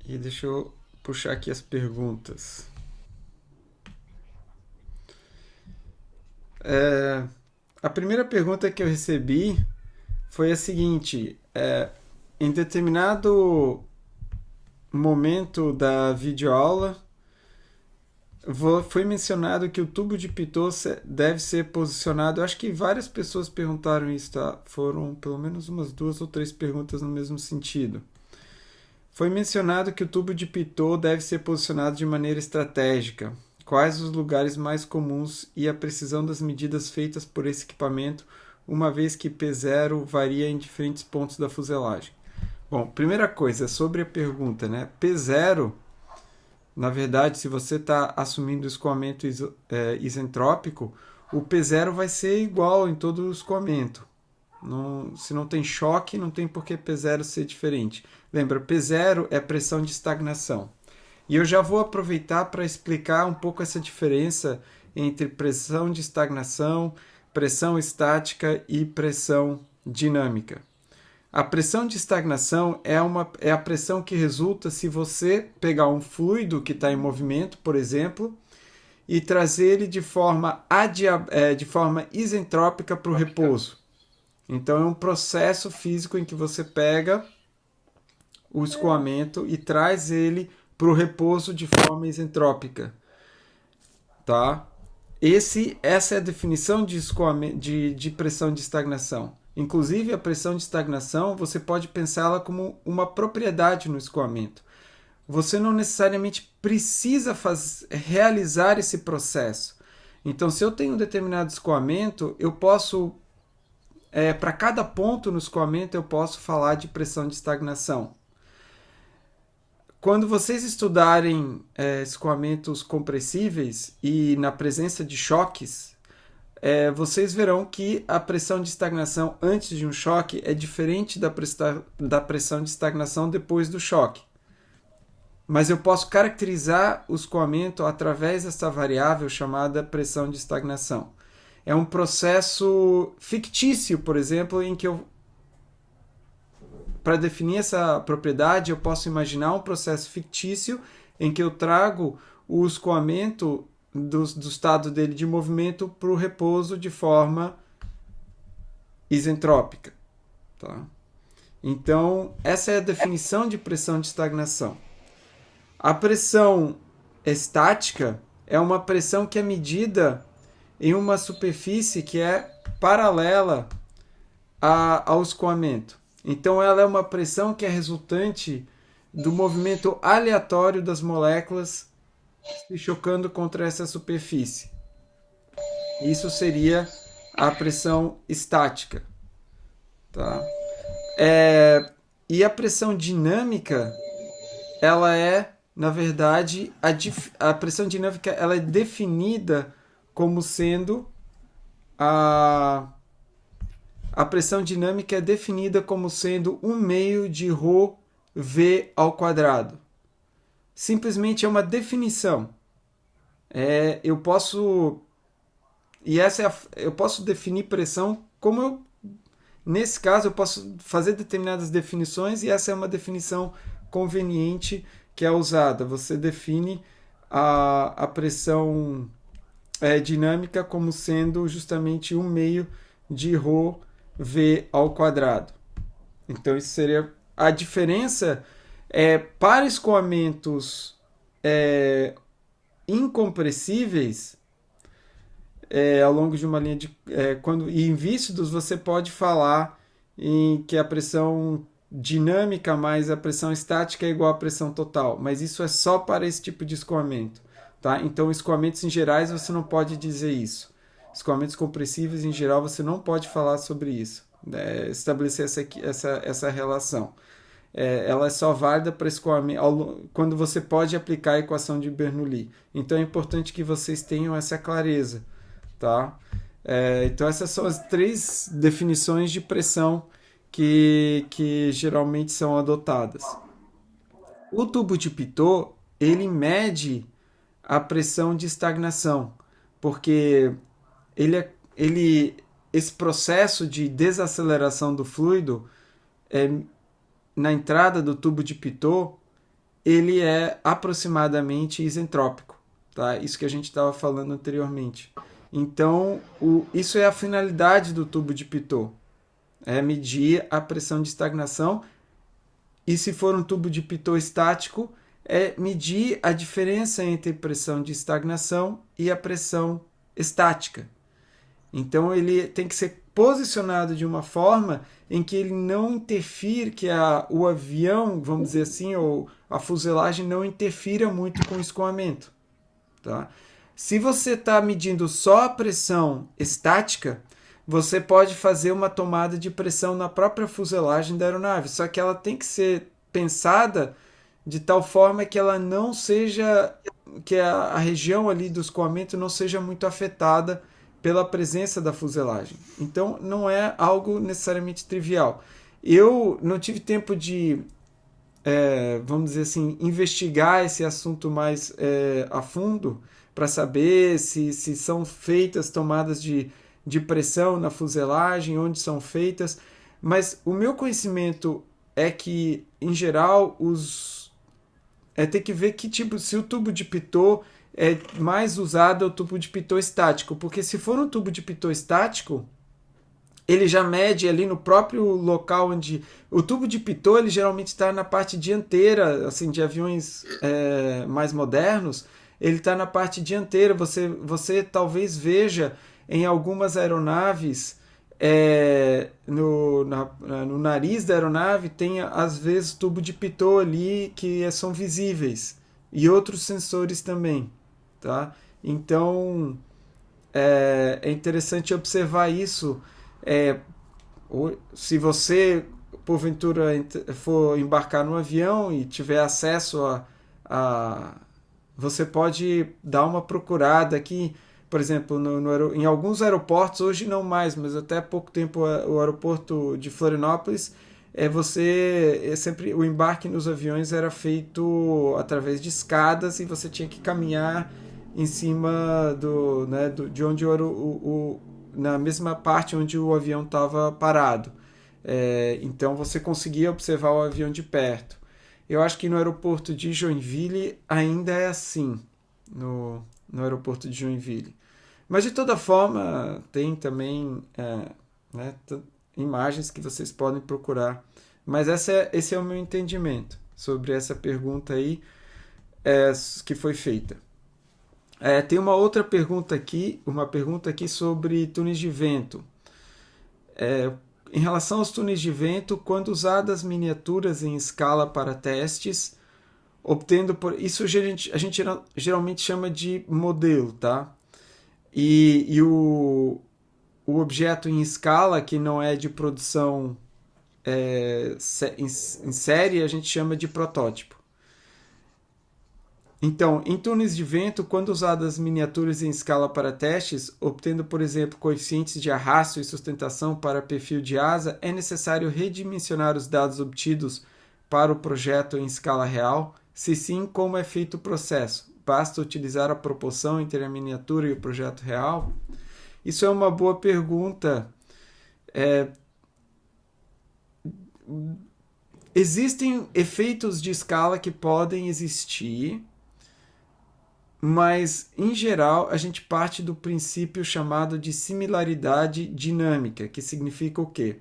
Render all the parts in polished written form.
E deixa eu puxar aqui as perguntas. A primeira pergunta que eu recebi foi a seguinte: em determinado momento da videoaula, foi mencionado que o tubo de Pitot deve ser posicionado. Eu acho que várias pessoas perguntaram isso, tá? Foram pelo menos umas duas ou três perguntas no mesmo sentido. Foi mencionado que o tubo de Pitot deve ser posicionado de maneira estratégica. Quais os lugares mais comuns e a precisão das medidas feitas por esse equipamento, uma vez que P0 varia em diferentes pontos da fuselagem? Bom, primeira coisa, sobre a pergunta, né? P0, na verdade, se você está assumindo o escoamento isentrópico, o P0 vai ser igual em todo o escoamento. Não, se não tem choque, não tem por que P0 ser diferente. Lembra, P0 é pressão de estagnação. E eu já vou aproveitar para explicar um pouco essa diferença entre pressão de estagnação, pressão estática e pressão dinâmica. A pressão de estagnação é a pressão que resulta se você pegar um fluido que está em movimento, por exemplo, e trazer ele de forma isentrópica para o repouso. Então é um processo físico em que você pega o escoamento e traz ele para o repouso de forma isentrópica, tá? Essa é a definição de pressão de estagnação. Inclusive, a pressão de estagnação, você pode pensá-la como uma propriedade no escoamento. Você não necessariamente precisa realizar esse processo. Então, se eu tenho um determinado escoamento, eu posso, para cada ponto no escoamento, eu posso falar de pressão de estagnação. Quando vocês estudarem escoamentos compressíveis e na presença de choques, vocês verão que a pressão de estagnação antes de um choque é diferente da pressão de estagnação depois do choque. Mas eu posso caracterizar o escoamento através dessa variável chamada pressão de estagnação. É um processo fictício, por exemplo, em que para definir essa propriedade, eu posso imaginar um processo fictício em que eu trago o escoamento do estado dele de movimento para o repouso de forma isentrópica. Tá? Então, essa é a definição de pressão de estagnação. A pressão estática é uma pressão que é medida em uma superfície que é paralela ao escoamento. Então, ela é uma pressão que é resultante do movimento aleatório das moléculas se chocando contra essa superfície. Isso seria a pressão estática. Tá? E a pressão dinâmica, ela é, na verdade, a pressão dinâmica ela é definida como sendo a pressão dinâmica é definida como sendo 1 meio de ρ v ao quadrado. Simplesmente é uma definição. Eu posso eu posso definir pressão como nesse caso eu posso fazer determinadas definições e essa é uma definição conveniente que é usada. Você define a pressão dinâmica como sendo justamente 1 meio de ρ v ao quadrado. Então isso seria a diferença para escoamentos incompressíveis ao longo de uma linha de e em víscidos você pode falar em que a pressão dinâmica mais a pressão estática é igual à pressão total, mas isso é só para esse tipo de escoamento, tá? Então escoamentos em gerais você não pode dizer isso. Escoamentos compressíveis em geral você não pode falar sobre isso, estabelecer essa relação. Ela é só válida para escoamento quando você pode aplicar a equação de Bernoulli. Então é importante que vocês tenham essa clareza, tá? Então essas são as três definições de pressão que geralmente são adotadas. O tubo de Pitot, ele mede a pressão de estagnação, porque esse processo de desaceleração do fluido na entrada do tubo de Pitot, ele é aproximadamente isentrópico, tá? Isso que a gente estava falando anteriormente. Então, isso é a finalidade do tubo de Pitot, é medir a pressão de estagnação, e se for um tubo de Pitot estático, é medir a diferença entre pressão de estagnação e a pressão estática. Então ele tem que ser posicionado de uma forma em que ele não interfira, que o avião, vamos dizer assim, ou a fuselagem não interfira muito com o escoamento. Tá? Se você está medindo só a pressão estática, você pode fazer uma tomada de pressão na própria fuselagem da aeronave, só que ela tem que ser pensada de tal forma que ela não seja, que a região ali do escoamento não seja muito afetada pela presença da fuselagem. Então não é algo necessariamente trivial. Eu não tive tempo de, vamos dizer assim, investigar esse assunto mais a fundo para saber se são feitas tomadas de pressão na fuselagem, onde são feitas, mas o meu conhecimento é que, em geral, tem que ver que tipo, se o tubo de Pitot é mais usado é o tubo de Pitot estático, porque se for um tubo de Pitot estático, ele já mede ali no próprio local onde... O tubo de Pitot, ele geralmente está na parte dianteira, assim, de aviões mais modernos, ele está na parte dianteira. Você talvez veja em algumas aeronaves, no nariz da aeronave, tem às vezes tubo de Pitot ali que são visíveis, e outros sensores também. Tá? Então é interessante observar isso. Se você porventura for embarcar no avião e tiver acesso você pode dar uma procurada aqui, por exemplo, em alguns aeroportos, hoje não mais, mas até há pouco tempo o aeroporto de Florianópolis, sempre o embarque nos aviões era feito através de escadas e você tinha que caminhar em cima de onde na mesma parte onde o avião estava parado. Então você conseguia observar o avião de perto. Eu acho que no aeroporto de Joinville ainda é assim, no aeroporto de Joinville. Mas de toda forma, tem também imagens que vocês podem procurar. Mas esse é o meu entendimento sobre essa pergunta aí que foi feita. Tem uma outra pergunta aqui, sobre túneis de vento. Em relação aos túneis de vento, quando usadas miniaturas em escala para testes, isso a gente geralmente chama de modelo, tá? E o objeto em escala, que não é de produção em série, a gente chama de protótipo. Então, em túneis de vento, quando usadas miniaturas em escala para testes, obtendo, por exemplo, coeficientes de arrasto e sustentação para perfil de asa, é necessário redimensionar os dados obtidos para o projeto em escala real? Se sim, como é feito o processo? Basta utilizar a proporção entre a miniatura e o projeto real? Isso é uma boa pergunta. Existem efeitos de escala que podem existir, mas, em geral, a gente parte do princípio chamado de similaridade dinâmica, que significa o quê?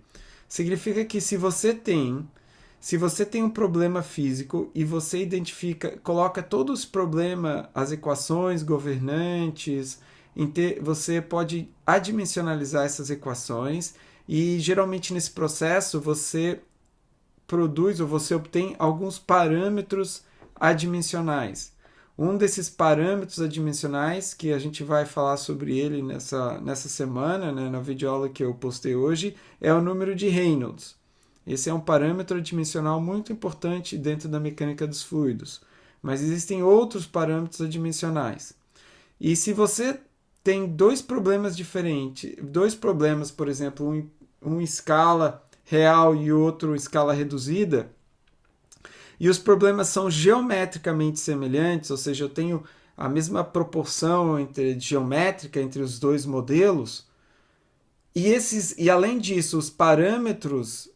Significa que se você tem um problema físico e você coloca todos os problemas, as equações governantes, você pode adimensionalizar essas equações e, geralmente, nesse processo, você produz ou você obtém alguns parâmetros adimensionais. Um desses parâmetros adimensionais, que a gente vai falar sobre ele nessa semana, na videoaula que eu postei hoje, é o número de Reynolds. Esse é um parâmetro adimensional muito importante dentro da mecânica dos fluidos. Mas existem outros parâmetros adimensionais. E se você tem dois problemas diferentes, por exemplo, um escala real e outro escala reduzida, e os problemas são geometricamente semelhantes, ou seja, eu tenho a mesma proporção geométrica entre os dois modelos, e além disso, os parâmetros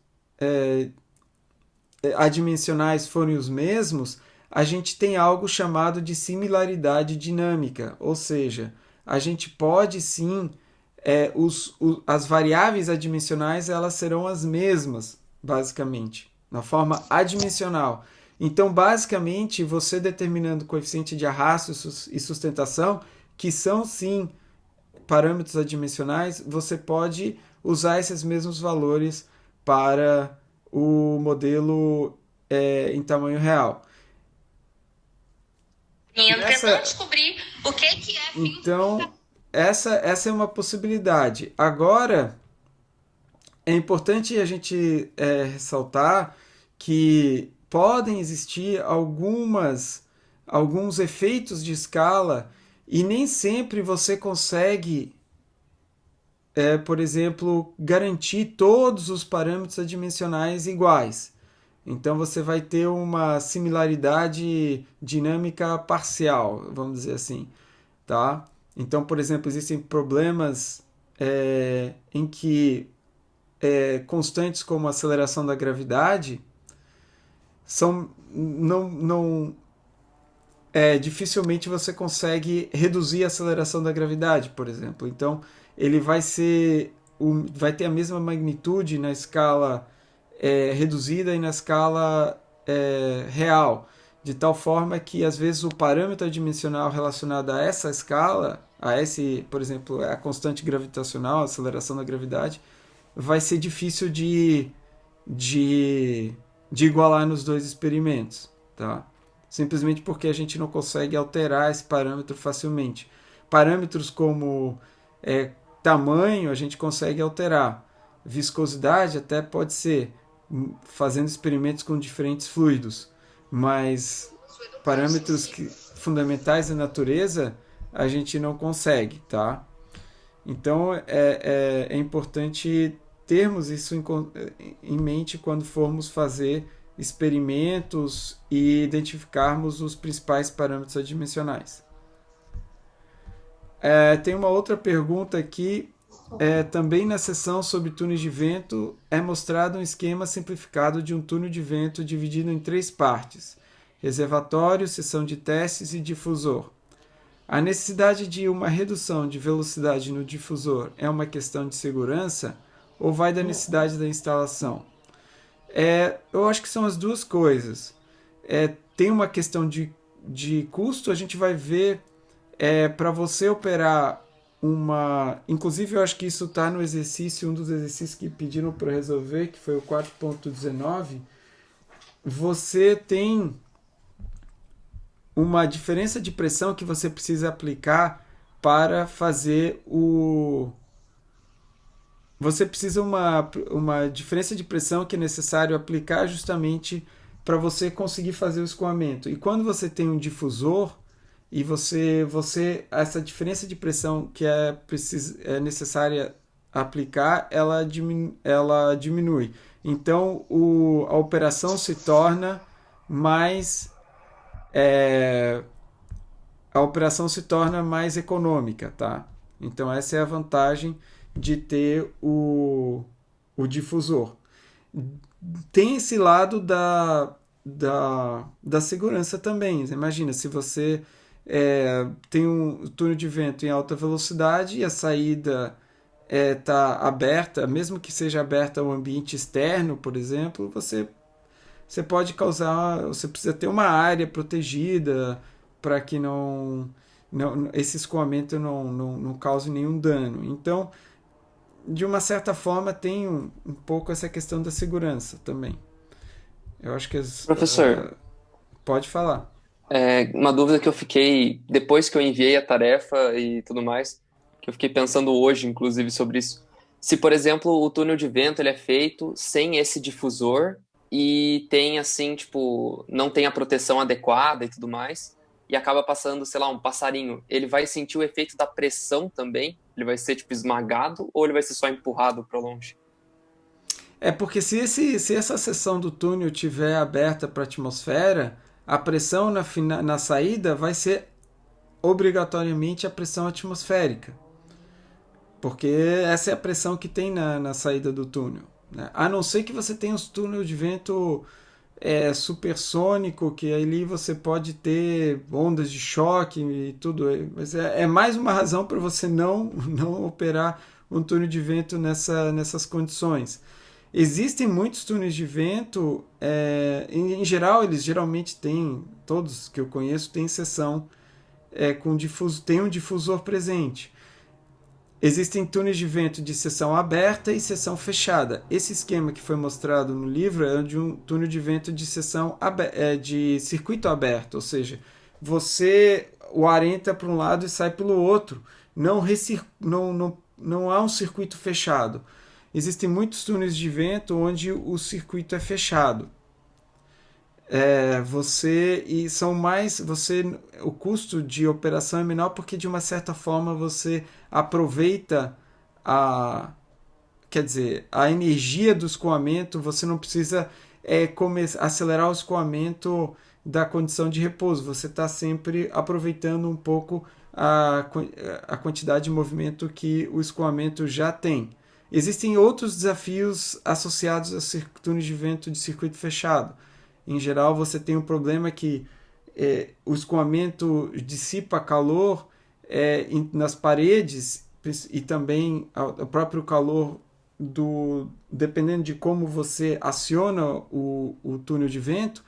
adimensionais forem os mesmos, a gente tem algo chamado de similaridade dinâmica, ou seja, a gente pode sim, as variáveis adimensionais elas serão as mesmas, basicamente, na forma adimensional. Então, basicamente, você determinando o coeficiente de arrasto e sustentação, que são sim parâmetros adimensionais, você pode usar esses mesmos valores para o modelo em tamanho real. Tentando descobrir o que é Então, essa é uma possibilidade. Agora, é importante a gente ressaltar que podem existir alguns efeitos de escala e nem sempre você consegue, por exemplo, garantir todos os parâmetros adimensionais iguais. Então você vai ter uma similaridade dinâmica parcial, vamos dizer assim, tá? Então, por exemplo, existem problemas em que constantes como a aceleração da gravidade são não dificilmente você consegue reduzir a aceleração da gravidade, por exemplo. Então, ele vai ter a mesma magnitude na escala reduzida e na escala real, de tal forma que às vezes o parâmetro dimensional relacionado a essa escala, a esse, por exemplo, a constante gravitacional, a aceleração da gravidade, vai ser difícil de, de igualar nos dois experimentos, tá? Simplesmente porque a gente não consegue alterar esse parâmetro facilmente. Parâmetros como tamanho a gente consegue alterar, viscosidade até pode ser, fazendo experimentos com diferentes fluidos, mas fundamentais da natureza a gente não consegue, tá? Então é importante termos isso em mente quando formos fazer experimentos e identificarmos os principais parâmetros adimensionais. Tem uma outra pergunta aqui. Também na seção sobre túneis de vento é mostrado um esquema simplificado de um túnel de vento dividido em 3 partes: reservatório, seção de testes e difusor. A necessidade de uma redução de velocidade no difusor é uma questão de segurança ou vai da necessidade da instalação? Eu acho que são as duas coisas. Tem uma questão de custo, a gente vai ver para você operar uma. Inclusive, eu acho que isso está no exercício, um dos exercícios que pediram para resolver, que foi o 4.19. Você tem uma diferença de pressão que você precisa aplicar para fazer o. Você precisa uma diferença de pressão que é necessário aplicar justamente para você conseguir fazer o escoamento. E quando você tem um difusor e essa diferença de pressão que é necessária aplicar, ela diminui. Então a operação se torna mais a operação se torna mais econômica, tá? Então essa é a vantagem de ter o difusor. Tem esse lado da segurança também. Imagina, se você tem um túnel de vento em alta velocidade e a saída está aberta, mesmo que seja aberta ao ambiente externo, por exemplo, você pode causar, você precisa ter uma área protegida para que esse escoamento não cause nenhum dano. Então, de uma certa forma, tem um pouco essa questão da segurança também. Eu acho que Professor, pode falar. uma dúvida que eu fiquei depois que eu enviei a tarefa e tudo mais, que eu fiquei pensando hoje, inclusive, sobre isso. Se, por exemplo, o túnel de vento ele é feito sem esse difusor e tem assim, tipo, não tem a proteção adequada e tudo mais, e acaba passando, sei lá, um passarinho, ele vai sentir o efeito da pressão também? Ele vai ser, tipo, esmagado ou ele vai ser só empurrado para longe? Porque se essa seção do túnel estiver aberta para a atmosfera, a pressão na saída vai ser obrigatoriamente a pressão atmosférica. Porque essa é a pressão que tem na saída do túnel. Né? A não ser que você tenha os túneis de vento supersônico, que ali você pode ter ondas de choque e tudo. Mas é mais uma razão para você não operar um túnel de vento nessas condições. Existem muitos túneis de vento, em geral, eles geralmente têm, todos que eu conheço, têm seção tem um difusor presente. Existem túneis de vento de seção aberta e seção fechada. Esse esquema que foi mostrado no livro é de um túnel de vento de de circuito aberto, ou seja, o ar entra para um lado e sai pelo outro. Não há um circuito fechado. Existem muitos túneis de vento onde o circuito é fechado. O custo de operação é menor porque de uma certa forma você aproveita a quer dizer, a energia do escoamento, você não precisa acelerar o escoamento da condição de repouso, você está sempre aproveitando um pouco a quantidade de movimento que o escoamento já tem. Existem outros desafios associados a túneis de vento de circuito fechado. Em geral, você tem um problema que o escoamento dissipa calor nas paredes e também o próprio calor dependendo de como você aciona o túnel de vento,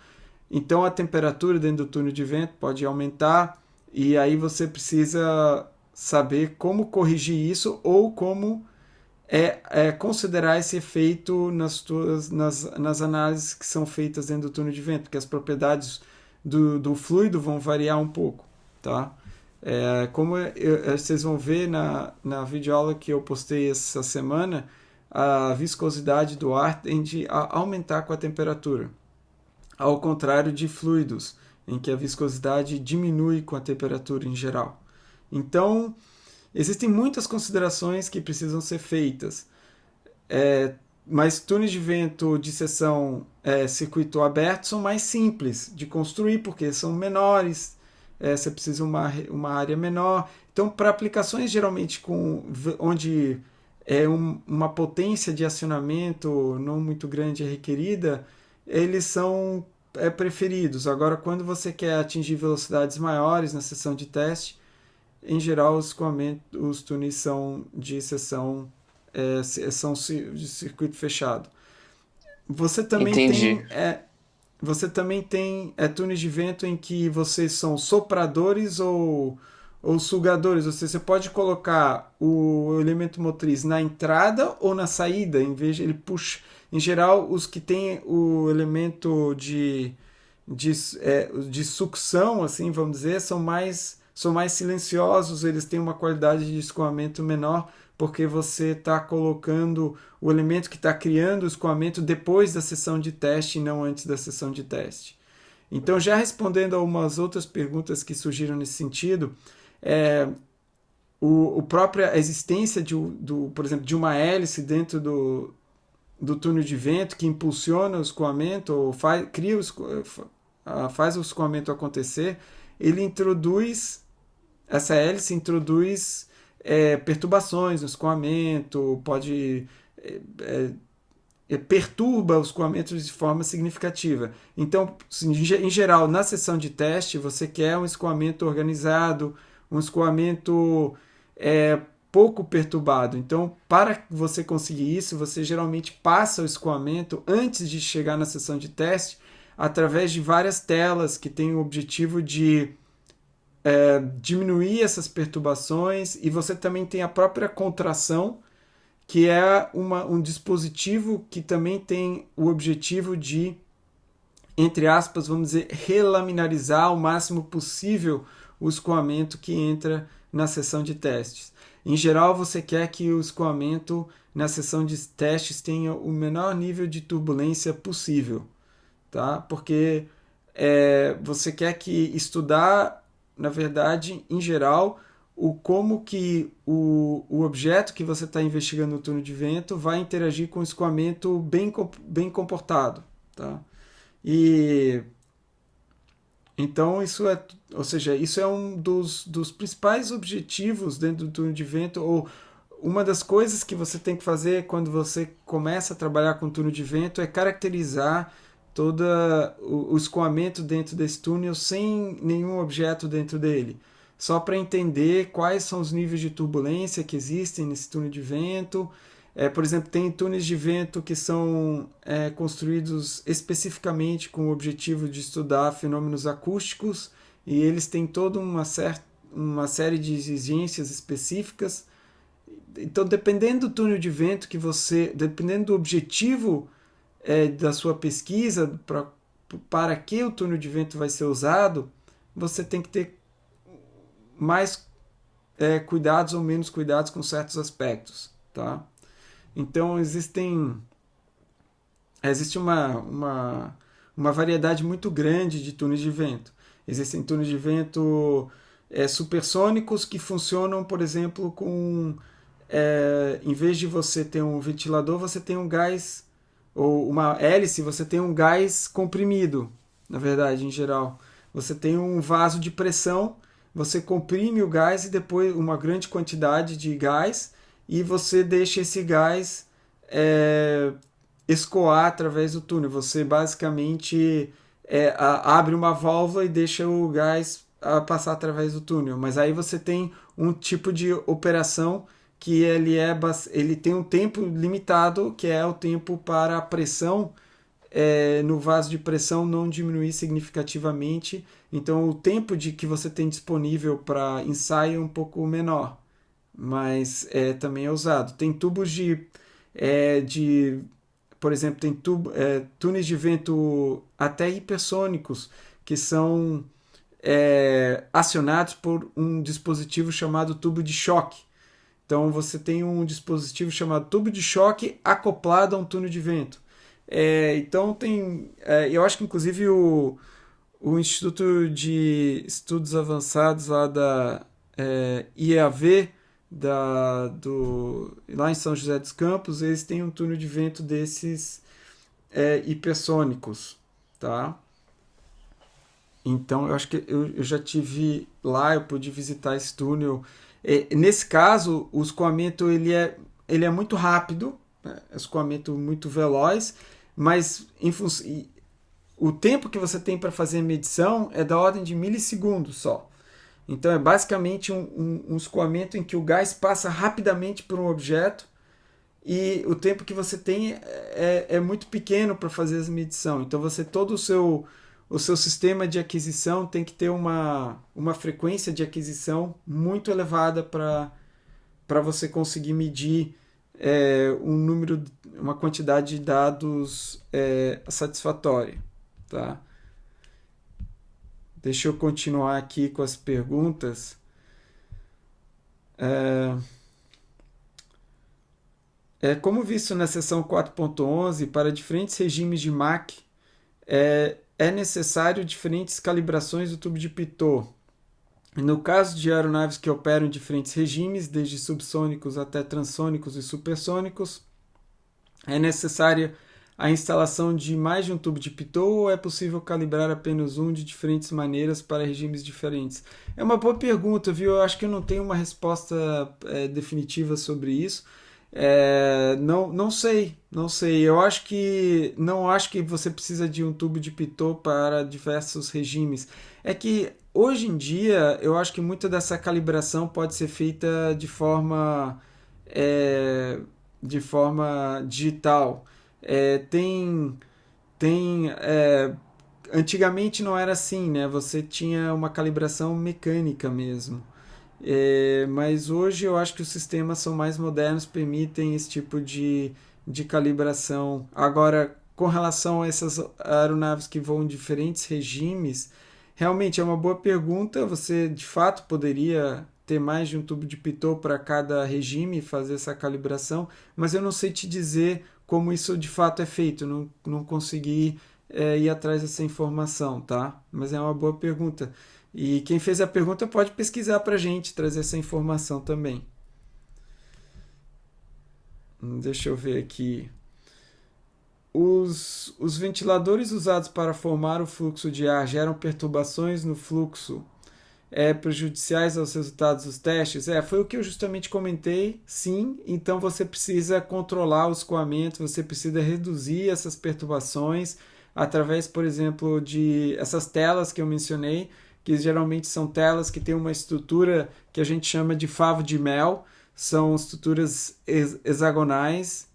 então a temperatura dentro do túnel de vento pode aumentar e aí você precisa saber como corrigir isso ou como considerar esse efeito nas análises que são feitas dentro do túnel de vento, porque as propriedades do fluido vão variar um pouco, tá? Como vocês vão ver na videoaula que eu postei essa semana, a viscosidade do ar tende a aumentar com a temperatura, ao contrário de fluidos, em que a viscosidade diminui com a temperatura em geral. Então, existem muitas considerações que precisam ser feitas, mas túneis de vento de seção circuito aberto são mais simples de construir, porque são menores, você precisa uma área menor. Então, para aplicações geralmente onde uma potência de acionamento não muito grande é requerida, eles são preferidos. Agora, quando você quer atingir velocidades maiores na seção de teste, em geral os túneis são de seção são de circuito fechado. Você também Entendi. tem túneis de vento em que vocês são sopradores ou sugadores. Ou seja, você pode colocar o elemento motriz na entrada ou na saída, em vez de ele puxa. Em geral, os que têm o elemento de sucção, assim, vamos dizer, são mais silenciosos, eles têm uma qualidade de escoamento menor, porque você está colocando o elemento que está criando o escoamento depois da sessão de teste e não antes da sessão de teste. Então, já respondendo a umas outras perguntas que surgiram nesse sentido, a própria existência por exemplo, de uma hélice dentro do túnel de vento que impulsiona o escoamento ou faz o escoamento acontecer, essa hélice introduz perturbações no escoamento, perturba os escoamentos de forma significativa. Então, em geral, na sessão de teste, você quer um escoamento organizado, um escoamento pouco perturbado. Então, para você conseguir isso, você geralmente passa o escoamento antes de chegar na sessão de teste através de várias telas que têm o objetivo de diminuir essas perturbações, e você também tem a própria contração, que é um dispositivo que também tem o objetivo de, entre aspas, vamos dizer, relaminarizar o máximo possível o escoamento que entra na sessão de testes. Em geral, você quer que o escoamento na sessão de testes tenha o menor nível de turbulência possível, tá? Porque você quer estudar, na verdade, em geral, como que o objeto que você está investigando no túnel de vento vai interagir com o escoamento bem comportado, tá? E então isso é um dos principais objetivos dentro do túnel de vento, ou uma das coisas que você tem que fazer quando você começa a trabalhar com túnel de vento é caracterizar o escoamento dentro desse túnel sem nenhum objeto dentro dele, só para entender quais são os níveis de turbulência que existem nesse túnel de vento. Por exemplo, tem túneis de vento que são construídos especificamente com o objetivo de estudar fenômenos acústicos, e eles têm toda uma série de exigências específicas. Então, dependendo do túnel de vento dependendo do objetivo da sua pesquisa, para que o túnel de vento vai ser usado, você tem que ter mais cuidados ou menos cuidados com certos aspectos, tá? Então, existe uma variedade muito grande de túneis de vento. Existem túneis de vento supersônicos que funcionam, por exemplo, em vez de você ter um ventilador, você tem um gás, ou uma hélice, você tem um gás comprimido, na verdade, em geral. Você tem um vaso de pressão, você comprime o gás e depois uma grande quantidade de gás, e você deixa esse gás escoar através do túnel. Você basicamente abre uma válvula e deixa o gás passar através do túnel. Mas aí você tem um tipo de operação que ele tem um tempo limitado, que é o tempo para a pressão no vaso de pressão não diminuir significativamente. Então o tempo que você tem disponível para ensaio é um pouco menor, mas também é usado. Tem tubos por exemplo, tem túneis de vento até hipersônicos que são acionados por um dispositivo chamado tubo de choque. Então você tem um dispositivo chamado tubo de choque acoplado a um túnel de vento. Então eu acho que inclusive o Instituto de Estudos Avançados lá da IEAV, lá em São José dos Campos, eles têm um túnel de vento desses hipersônicos, tá? Então eu acho que eu já tive lá, eu pude visitar esse túnel. Nesse caso, o escoamento ele é muito rápido, né? Escoamento muito veloz, mas o tempo que você tem para fazer a medição é da ordem de milissegundos só. Então é basicamente um escoamento em que o gás passa rapidamente por um objeto e o tempo que você tem é muito pequeno para fazer essa medição. Então todo o seu sistema de aquisição tem que ter uma frequência de aquisição muito elevada para você conseguir medir uma quantidade de dados satisfatória, tá? Deixa eu continuar aqui com as perguntas. Como visto na seção 4.11, para diferentes regimes de Mach, é necessário diferentes calibrações do tubo de Pitot. No caso de aeronaves que operam em diferentes regimes, desde subsônicos até transônicos e supersônicos, é necessária a instalação de mais de um tubo de Pitot ou é possível calibrar apenas um de diferentes maneiras para regimes diferentes? É uma boa pergunta, viu? Eu acho que eu não tenho uma resposta definitiva sobre isso. Não sei. Eu acho que não acho que você precisa de um tubo de Pitot para diversos regimes. É que hoje em dia eu acho que muita dessa calibração pode ser feita de forma digital. Antigamente não era assim, né? Você tinha uma calibração mecânica mesmo. Mas hoje eu acho que os sistemas são mais modernos, permitem esse tipo de calibração. Agora, com relação a essas aeronaves que voam em diferentes regimes, realmente é uma boa pergunta. Você de fato poderia ter mais de um tubo de Pitot para cada regime e fazer essa calibração, mas eu não sei te dizer como isso de fato é feito. Não consegui ir atrás dessa informação, tá? Mas é uma boa pergunta. E quem fez a pergunta pode pesquisar para a gente, trazer essa informação também. Deixa eu ver aqui. Os ventiladores usados para formar o fluxo de ar geram perturbações no fluxo prejudiciais aos resultados dos testes? Foi o que eu justamente comentei, sim. Então você precisa controlar o escoamento, você precisa reduzir essas perturbações, através, por exemplo, de essas telas que eu mencionei, que geralmente são telas que têm uma estrutura que a gente chama de favo de mel, são estruturas hexagonais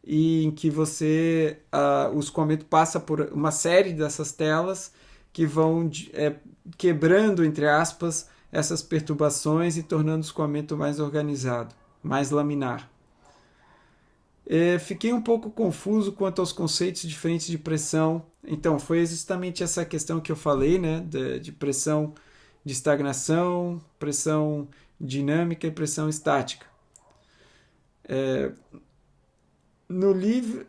e em que o escoamento passa por uma série dessas telas que vão quebrando, entre aspas, essas perturbações e tornando o escoamento mais organizado, mais laminar. Fiquei um pouco confuso quanto aos conceitos diferentes de pressão. Então, foi justamente essa questão que eu falei, né, de pressão de estagnação, pressão dinâmica e pressão estática. No livro,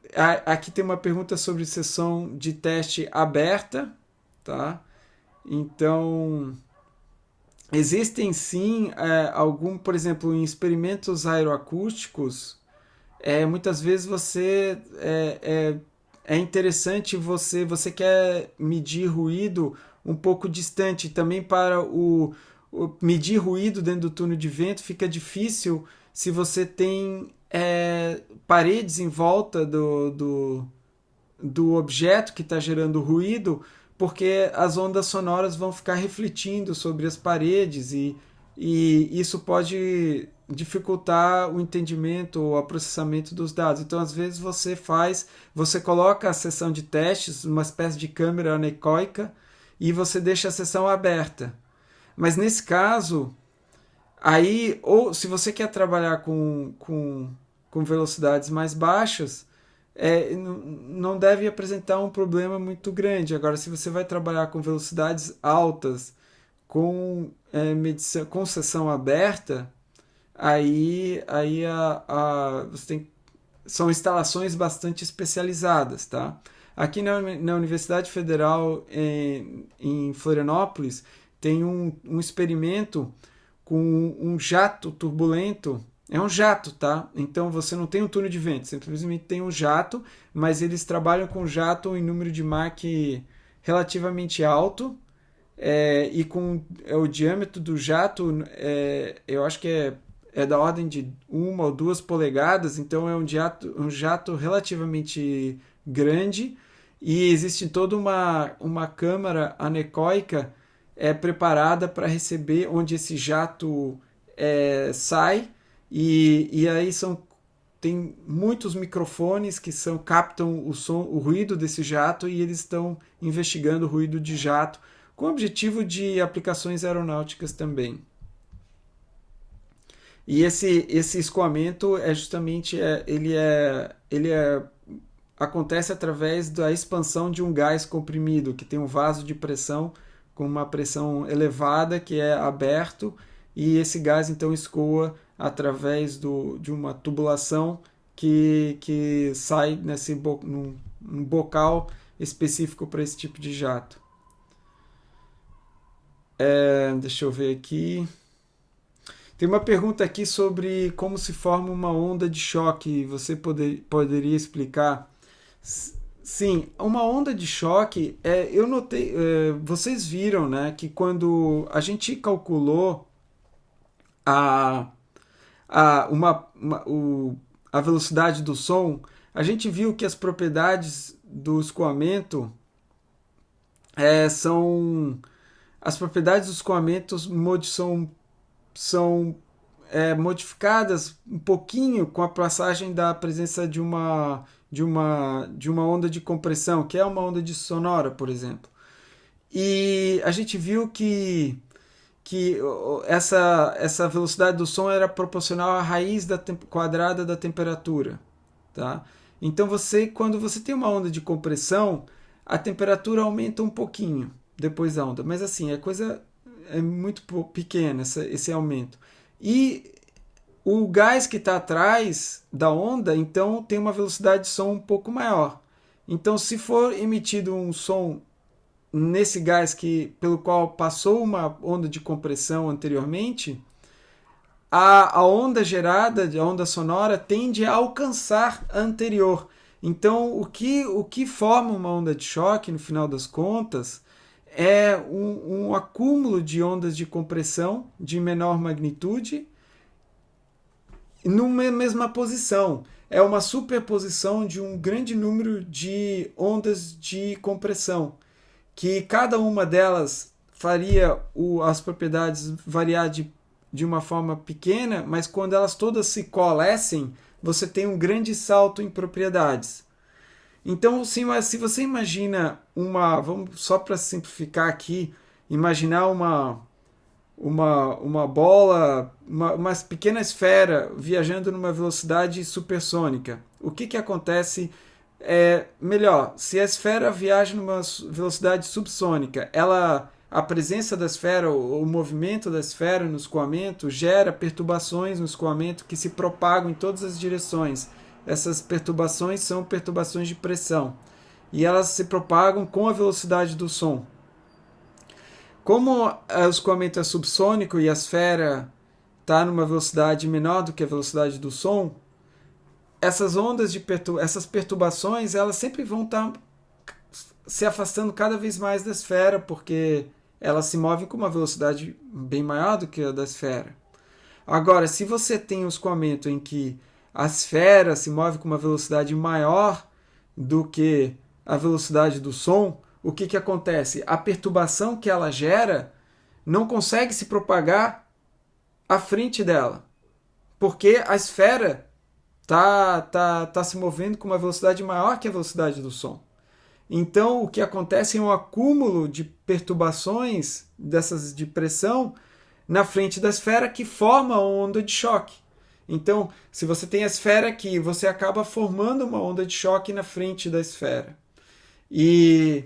aqui tem uma pergunta sobre sessão de teste aberta, tá? Então, existem sim por exemplo, em experimentos aeroacústicos, muitas vezes é interessante você quer medir ruído um pouco distante. Também para medir ruído dentro do túnel de vento fica difícil se você tem paredes em volta do objeto que está gerando ruído, porque as ondas sonoras vão ficar refletindo sobre as paredes e isso pode dificultar o entendimento ou o processamento dos dados. Então, às vezes você coloca a sessão de testes, uma espécie de câmera anecoica, e você deixa a sessão aberta. Mas nesse caso, aí, ou se você quer trabalhar com velocidades mais baixas, não deve apresentar um problema muito grande. Agora, se você vai trabalhar com velocidades altas, com medição, com sessão aberta, aí você tem, são instalações bastante especializadas, tá? Aqui na Universidade Federal em Florianópolis tem um experimento com um jato turbulento. É um jato, tá? Então você não tem um túnel de vento, simplesmente tem um jato, mas eles trabalham com jato em número de Mach relativamente alto, e com o diâmetro do jato, eu acho que é da ordem de 1 ou 2 polegadas, então é um jato relativamente grande, e existe toda uma câmara anecoica preparada para receber onde esse jato sai, e aí tem muitos microfones que captam o ruído desse jato, e eles estão investigando o ruído de jato com o objetivo de aplicações aeronáuticas também. E esse escoamento justamente acontece através da expansão de um gás comprimido, que tem um vaso de pressão com uma pressão elevada que é aberto, e esse gás então escoa através de uma tubulação que sai num bocal específico para esse tipo de jato. Deixa eu ver aqui. Tem uma pergunta aqui sobre como se forma uma onda de choque. Você poderia explicar? Sim, uma onda de choque, eu notei, vocês viram, né, que quando a gente calculou a velocidade do som, a gente viu que as propriedades do escoamento as propriedades dos escoamentos são modificadas um pouquinho com a passagem da presença de uma onda de compressão, que é uma onda de sonora, por exemplo. E a gente viu que essa velocidade do som era proporcional à raiz quadrada da temperatura. Tá? Então, quando você tem uma onda de compressão, a temperatura aumenta um pouquinho depois da onda. Mas assim, é muito pequeno esse aumento. E o gás que está atrás da onda, então, tem uma velocidade de som um pouco maior. Então, se for emitido um som nesse gás pelo qual passou uma onda de compressão anteriormente, a onda gerada, a onda sonora, tende a alcançar a anterior. Então, o que forma uma onda de choque, no final das contas, é um acúmulo de ondas de compressão de menor magnitude numa mesma posição. É uma superposição de um grande número de ondas de compressão, que cada uma delas faria as propriedades variar de uma forma pequena, mas quando elas todas se coalescem, você tem um grande salto em propriedades. Então, se você imagina vamos só para simplificar aqui, imaginar uma bola, uma pequena esfera viajando numa velocidade supersônica. O que acontece melhor, se a esfera viaja numa velocidade subsônica, a presença da esfera, o movimento da esfera no escoamento gera perturbações no escoamento que se propagam em todas as direções. Essas perturbações são perturbações de pressão e elas se propagam com a velocidade do som. Como o escoamento é subsônico e a esfera está numa velocidade menor do que a velocidade do som, essas ondas essas perturbações, elas sempre vão estar se afastando cada vez mais da esfera, porque elas se movem com uma velocidade bem maior do que a da esfera. Agora, se você tem um escoamento em que a esfera se move com uma velocidade maior do que a velocidade do som, o que acontece? A perturbação que ela gera não consegue se propagar à frente dela, porque a esfera tá se movendo com uma velocidade maior que a velocidade do som. Então, o que acontece é um acúmulo de perturbações dessas de pressão na frente da esfera que forma a onda de choque. Então, se você tem a esfera aqui, você acaba formando uma onda de choque na frente da esfera. E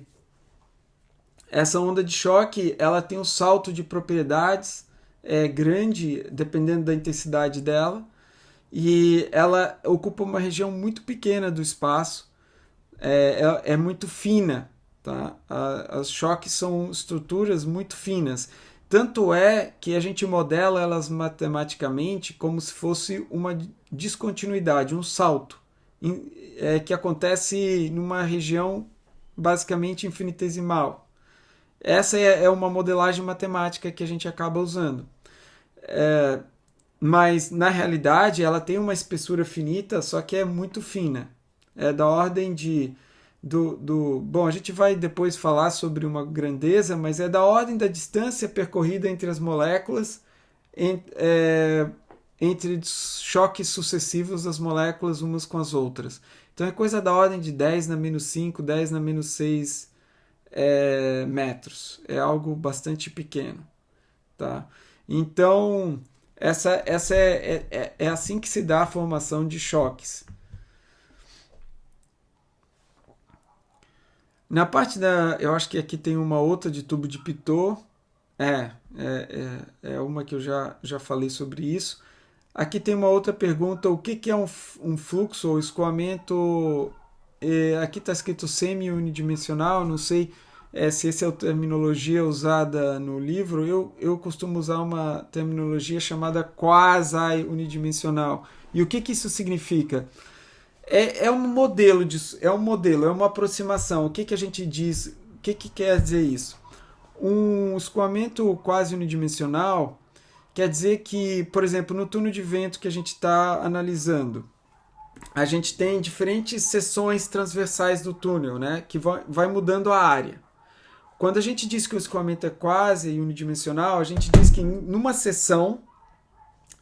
essa onda de choque, ela tem um salto de propriedades grande, dependendo da intensidade dela, e ela ocupa uma região muito pequena do espaço, é muito fina. Tá? Os choques são estruturas muito finas. Tanto é que a gente modela elas matematicamente como se fosse uma descontinuidade, um salto, que acontece numa região basicamente infinitesimal. Essa é uma modelagem matemática que a gente acaba usando. Mas, na realidade, ela tem uma espessura finita, só que é muito fina. É da ordem bom, a gente vai depois falar sobre uma grandeza, mas é da ordem da distância percorrida entre as moléculas, entre choques sucessivos das moléculas umas com as outras. Então é coisa da ordem de 10 na menos 5, 10 na menos 6 metros. É algo bastante pequeno. Tá? Então, essa é assim que se dá a formação de choques. Na parte eu acho que aqui tem uma outra de tubo de Pitot. É uma que eu já falei sobre isso. Aqui tem uma outra pergunta: o que é um fluxo ou escoamento? Aqui está escrito semi-unidimensional, não sei se essa é a terminologia usada no livro. Eu costumo usar uma terminologia chamada quasi-unidimensional. E o que isso significa? É um modelo, é uma aproximação. O que a gente diz? O que quer dizer isso? Um escoamento quase unidimensional quer dizer que, por exemplo, no túnel de vento que a gente está analisando, a gente tem diferentes seções transversais do túnel, né, que vai mudando a área. Quando a gente diz que o escoamento é quase unidimensional, a gente diz que numa seção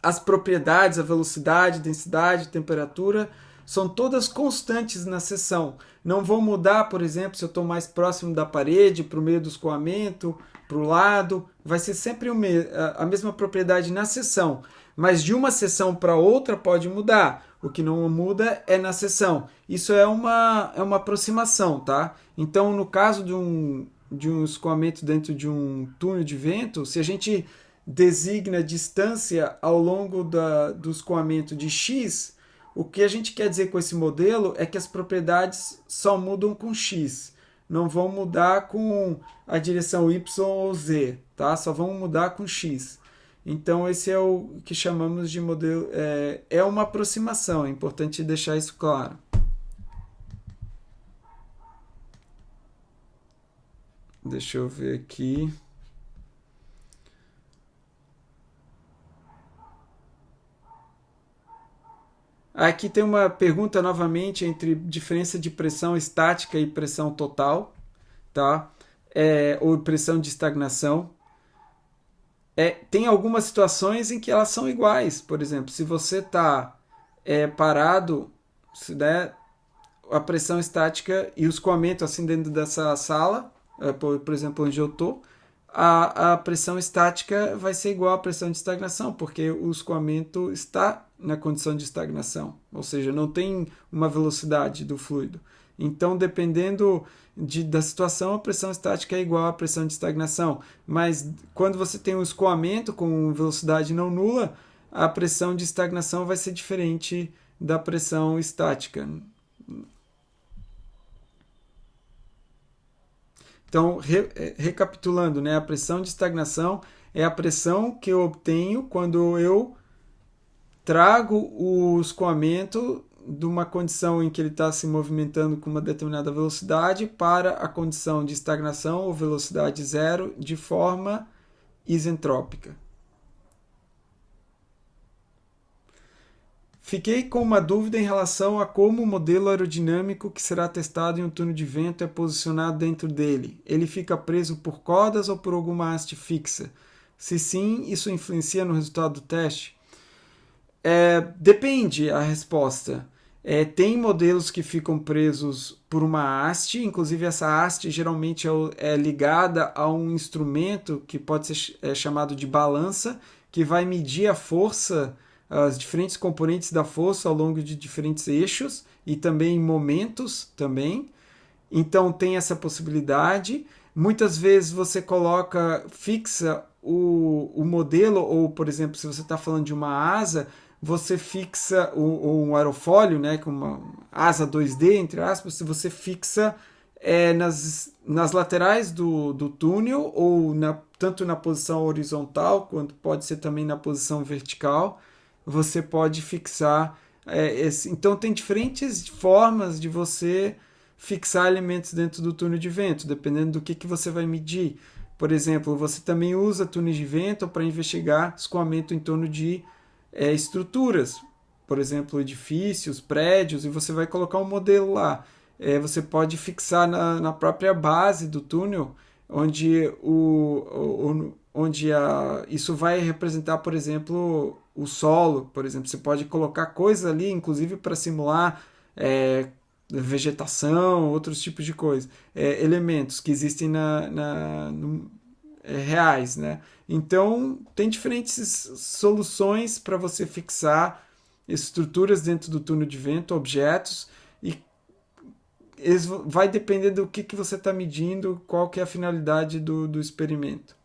as propriedades, a velocidade, densidade, temperatura são todas constantes na seção. Não vão mudar, por exemplo, se eu estou mais próximo da parede, para o meio do escoamento, para o lado. Vai ser sempre a mesma propriedade na seção. Mas de uma seção para outra pode mudar. O que não muda é na seção. Isso é uma aproximação, tá? Então, no caso de um escoamento dentro de um túnel de vento, se a gente designa distância ao longo do escoamento de x, o que a gente quer dizer com esse modelo é que as propriedades só mudam com x, não vão mudar com a direção y ou z, tá? Só vão mudar com x. Então esse é o que chamamos de modelo, é uma aproximação, é importante deixar isso claro. Deixa eu ver aqui. Aqui tem uma pergunta novamente entre diferença de pressão estática e pressão total, tá? Ou pressão de estagnação. Tem algumas situações em que elas são iguais. Por exemplo, se você está parado, né, a pressão estática e o escoamento assim dentro dessa sala, por exemplo, onde eu estou, a pressão estática vai ser igual à pressão de estagnação, porque o escoamento está na condição de estagnação, ou seja, não tem uma velocidade do fluido. Então, dependendo da situação, a pressão estática é igual à pressão de estagnação. Mas quando você tem um escoamento com velocidade não nula, a pressão de estagnação vai ser diferente da pressão estática. Então, recapitulando, né, a pressão de estagnação é a pressão que eu obtenho quando eu trago o escoamento de uma condição em que ele está se movimentando com uma determinada velocidade para a condição de estagnação ou velocidade zero de forma isentrópica. Fiquei com uma dúvida em relação a como o modelo aerodinâmico que será testado em um túnel de vento é posicionado dentro dele. Ele fica preso por cordas ou por alguma haste fixa? Se sim, isso influencia no resultado do teste? Depende a resposta. Tem modelos que ficam presos por uma haste, inclusive essa haste geralmente é ligada a um instrumento que pode ser chamado de balança, que vai medir a força, as diferentes componentes da força ao longo de diferentes eixos e também momentos também. Então tem essa possibilidade. Muitas vezes você fixa o modelo, ou por exemplo, se você está falando de uma asa, você fixa um aerofólio, né, com uma asa 2D, entre aspas, você fixa nas laterais do túnel, ou tanto na posição horizontal, quanto pode ser também na posição vertical, você pode fixar. Então tem diferentes formas de você fixar elementos dentro do túnel de vento, dependendo do que você vai medir. Por exemplo, você também usa túneis de vento para investigar escoamento em torno de estruturas, por exemplo, edifícios, prédios, e você vai colocar um modelo lá. Você pode fixar na própria base do túnel, onde, isso vai representar, por exemplo, o solo. Por exemplo, você pode colocar coisas ali, inclusive para simular vegetação, outros tipos de coisas, elementos que existem reais, né? Então, tem diferentes soluções para você fixar estruturas dentro do túnel de vento, objetos, e vai depender do que você está medindo, qual que é a finalidade do experimento.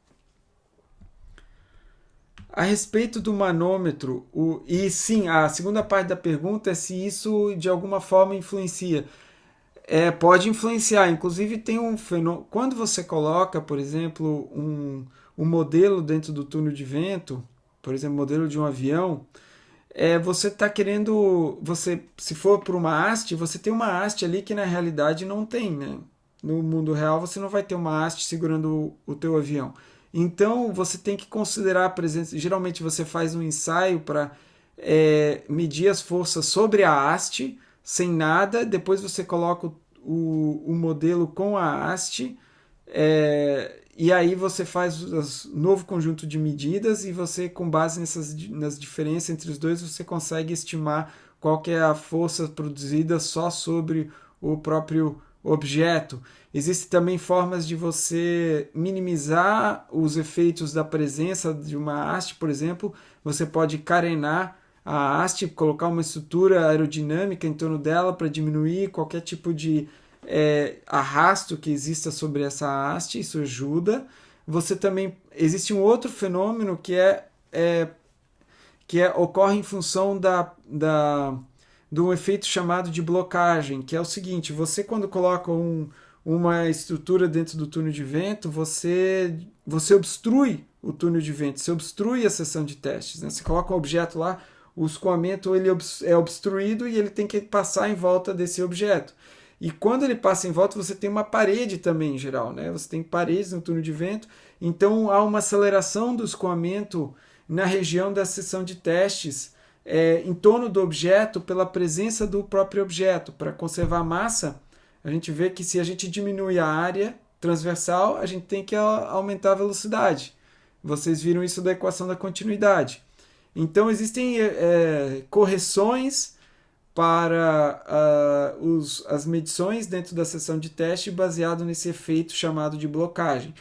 A respeito do manômetro, e sim, a segunda parte da pergunta é se isso de alguma forma influencia. Pode influenciar, inclusive tem um fenômeno. Quando você coloca, por exemplo, um modelo dentro do túnel de vento, por exemplo, modelo de um avião, você está querendo. Se for por uma haste, você tem uma haste ali que na realidade não tem, né? No mundo real você não vai ter uma haste segurando o teu avião. Então você tem que considerar a presença. Geralmente você faz um ensaio para medir as forças sobre a haste sem nada, depois você coloca o modelo com a haste, e aí você faz novo conjunto de medidas, e você, com base nas diferenças entre os dois, você consegue estimar qual que é a força produzida só sobre o próprio objeto. Existem também formas de você minimizar os efeitos da presença de uma haste, por exemplo, você pode carenar a haste, colocar uma estrutura aerodinâmica em torno dela para diminuir qualquer tipo de arrasto que exista sobre essa haste, isso ajuda. Você também existe um outro fenômeno que ocorre em função de um efeito chamado de blocagem, que é o seguinte: você, quando coloca uma estrutura dentro do túnel de vento, você obstrui o túnel de vento, você obstrui a seção de testes, né? Você coloca um objeto lá, o escoamento ele é obstruído e ele tem que passar em volta desse objeto. E quando ele passa em volta, você tem uma parede também, em geral, né? Você tem paredes no túnel de vento, então há uma aceleração do escoamento na região da seção de testes, em torno do objeto pela presença do próprio objeto. Para conservar massa, a gente vê que se a gente diminui a área transversal, a gente tem que aumentar a velocidade. Vocês viram isso da equação da continuidade. Então, existem correções para as medições dentro da seção de teste baseado nesse efeito chamado de blocagem.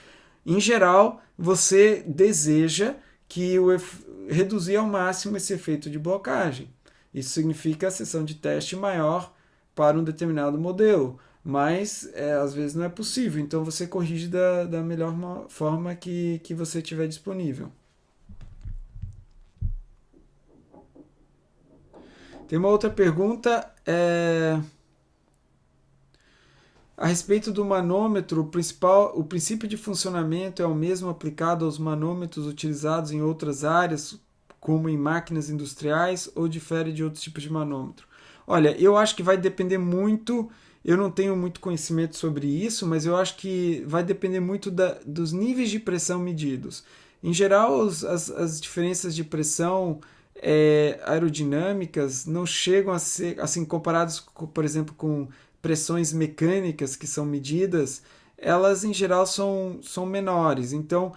Em geral, você deseja que reduzir ao máximo esse efeito de blocagem. Isso significa a seção de teste maior para um determinado modelo, mas às vezes não é possível, então você corrige da melhor forma que você tiver disponível. Tem uma outra pergunta, a respeito do manômetro, o princípio de funcionamento é o mesmo aplicado aos manômetros utilizados em outras áreas, como em máquinas industriais, ou difere de outros tipos de manômetro? Olha, eu acho que vai depender muito, eu não tenho muito conhecimento sobre isso, mas eu acho que vai depender muito dos níveis de pressão medidos. Em geral, as diferenças de pressão aerodinâmicas não chegam a ser, assim, comparados, por exemplo, com pressões mecânicas que são medidas, elas em geral são menores. Então,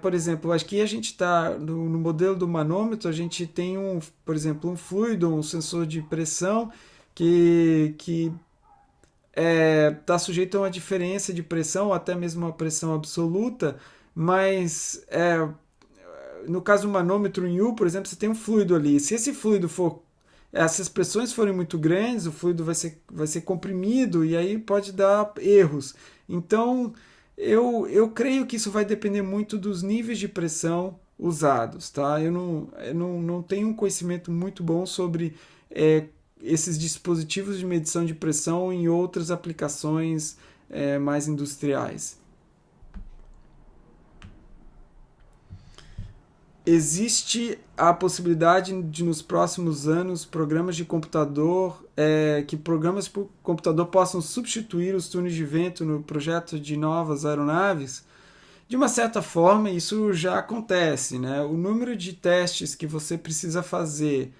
por exemplo, aqui a gente está no modelo do manômetro, a gente tem por exemplo, um fluido, um sensor de pressão que está sujeito a uma diferença de pressão, até mesmo uma pressão absoluta, mas no caso do manômetro em U, por exemplo, você tem um fluido ali. Se esse fluido essas pressões forem muito grandes, o fluido vai ser comprimido e aí pode dar erros. Então, eu creio que isso vai depender muito dos níveis de pressão usados. Tá? Eu não tenho um conhecimento muito bom sobre esses dispositivos de medição de pressão em outras aplicações mais industriais. Existe a possibilidade de nos próximos anos programas de computador que programas por computador possam substituir os túneis de vento no projeto de novas aeronaves? De uma certa forma, isso já acontece, né? O número de testes que você precisa fazer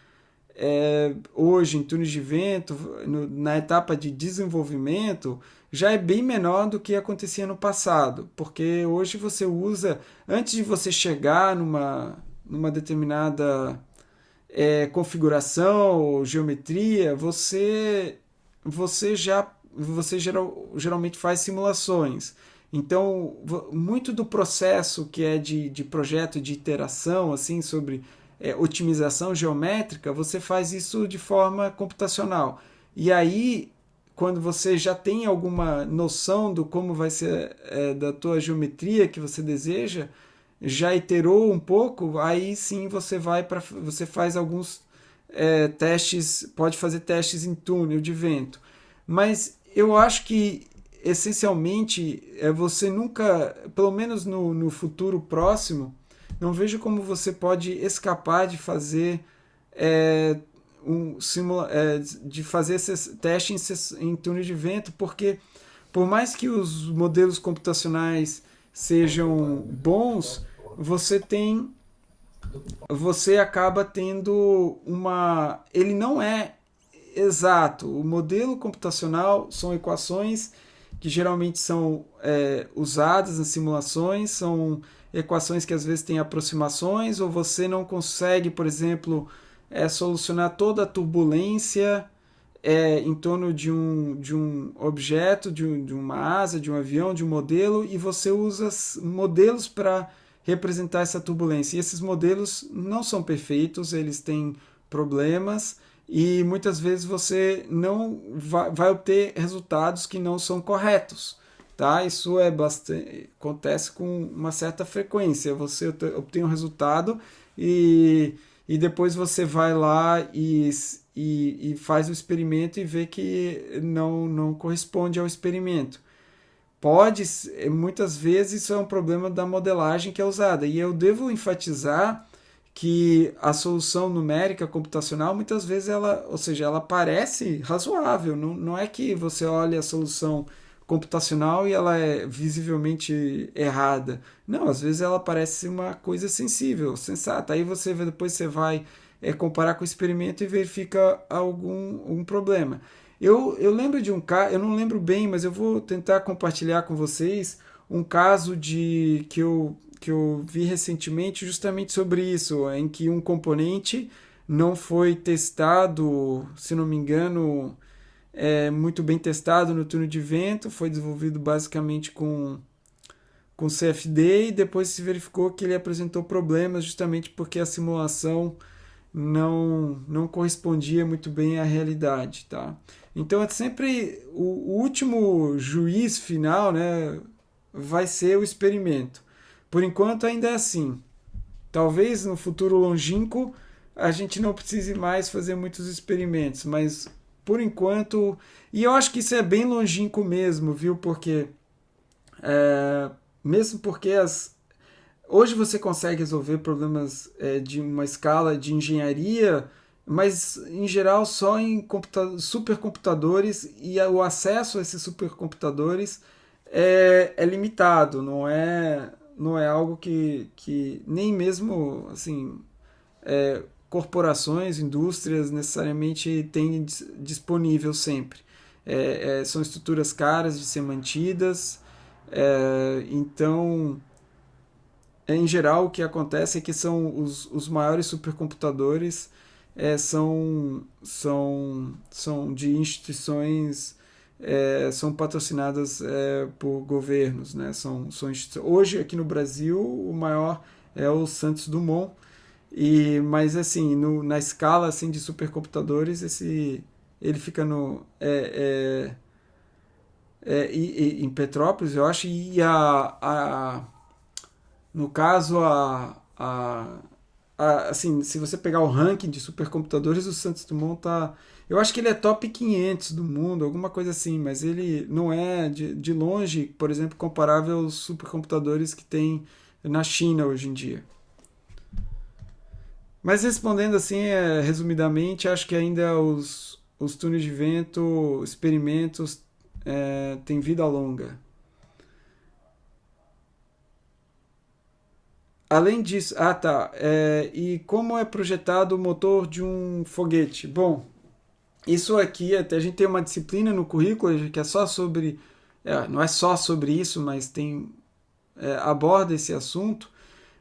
hoje em túneis de vento, na etapa de desenvolvimento, já é bem menor do que acontecia no passado, porque hoje você usa, antes de você chegar numa determinada configuração ou geometria, você geralmente faz simulações. Então, muito do processo que é de projeto de iteração, assim, sobre otimização geométrica, você faz isso de forma computacional. E aí, quando você já tem alguma noção do como vai ser da tua geometria que você deseja, já iterou um pouco, aí sim você faz alguns testes, pode fazer testes em túnel de vento. Mas eu acho que essencialmente você nunca, pelo menos no futuro próximo, não vejo como você pode escapar de fazer de fazer esse teste em túnel de vento, porque por mais que os modelos computacionais sejam bons, você acaba tendo ele não é exato. O modelo computacional são equações que geralmente são usadas nas simulações, são equações que às vezes têm aproximações, ou você não consegue, por exemplo, solucionar toda a turbulência em torno de um objeto, de uma asa, de um avião, de um modelo, e você usa modelos para representar essa turbulência. E esses modelos não são perfeitos, eles têm problemas, e muitas vezes você não vai obter resultados que não são corretos. Tá? Isso acontece com uma certa frequência. Você obtém um resultado e depois você vai lá e faz o experimento e vê que não corresponde ao experimento. Muitas vezes isso é um problema da modelagem que é usada. E eu devo enfatizar que a solução numérica computacional, muitas vezes ela parece razoável. Não é que você olha a solução computacional e ela é visivelmente errada. Não, às vezes ela parece uma coisa sensível, sensata. Aí depois você vai comparar com o experimento e verifica algum problema. Eu lembro de um caso, eu não lembro bem, mas eu vou tentar compartilhar com vocês um caso que eu vi recentemente justamente sobre isso, em que um componente não foi testado, se não me engano, muito bem testado no túnel de vento, foi desenvolvido basicamente com CFD e depois se verificou que ele apresentou problemas justamente porque a simulação não correspondia muito bem à realidade, tá? Então é sempre o último juiz final, né, vai ser o experimento. Por enquanto ainda é assim. Talvez no futuro longínquo a gente não precise mais fazer muitos experimentos, mas por enquanto. E eu acho que isso é bem longínquo mesmo, viu? Porque. É, mesmo porque hoje você consegue resolver problemas de uma escala de engenharia, mas em geral só em supercomputadores e o acesso a esses supercomputadores é limitado, não é algo que nem mesmo assim corporações, indústrias necessariamente têm disponível sempre. São estruturas caras de ser mantidas, então em geral o que acontece é que são os maiores supercomputadores são de instituições, são patrocinadas por governos, né? Hoje aqui no Brasil o maior é o Santos Dumont, mas assim na escala assim de supercomputadores ele fica em Petrópolis, eu acho, e no caso assim, se você pegar o ranking de supercomputadores, o Santos Dumont tá. Eu acho que ele é top 500 do mundo, alguma coisa assim, mas ele não é de longe, por exemplo, comparável aos supercomputadores que tem na China hoje em dia. Mas respondendo assim, resumidamente, acho que ainda os túneis de vento, experimentos, têm vida longa. Além disso, tá. E como é projetado o motor de um foguete? Bom, isso aqui, até a gente tem uma disciplina no currículo que é só sobre. Não é só sobre isso, mas aborda esse assunto.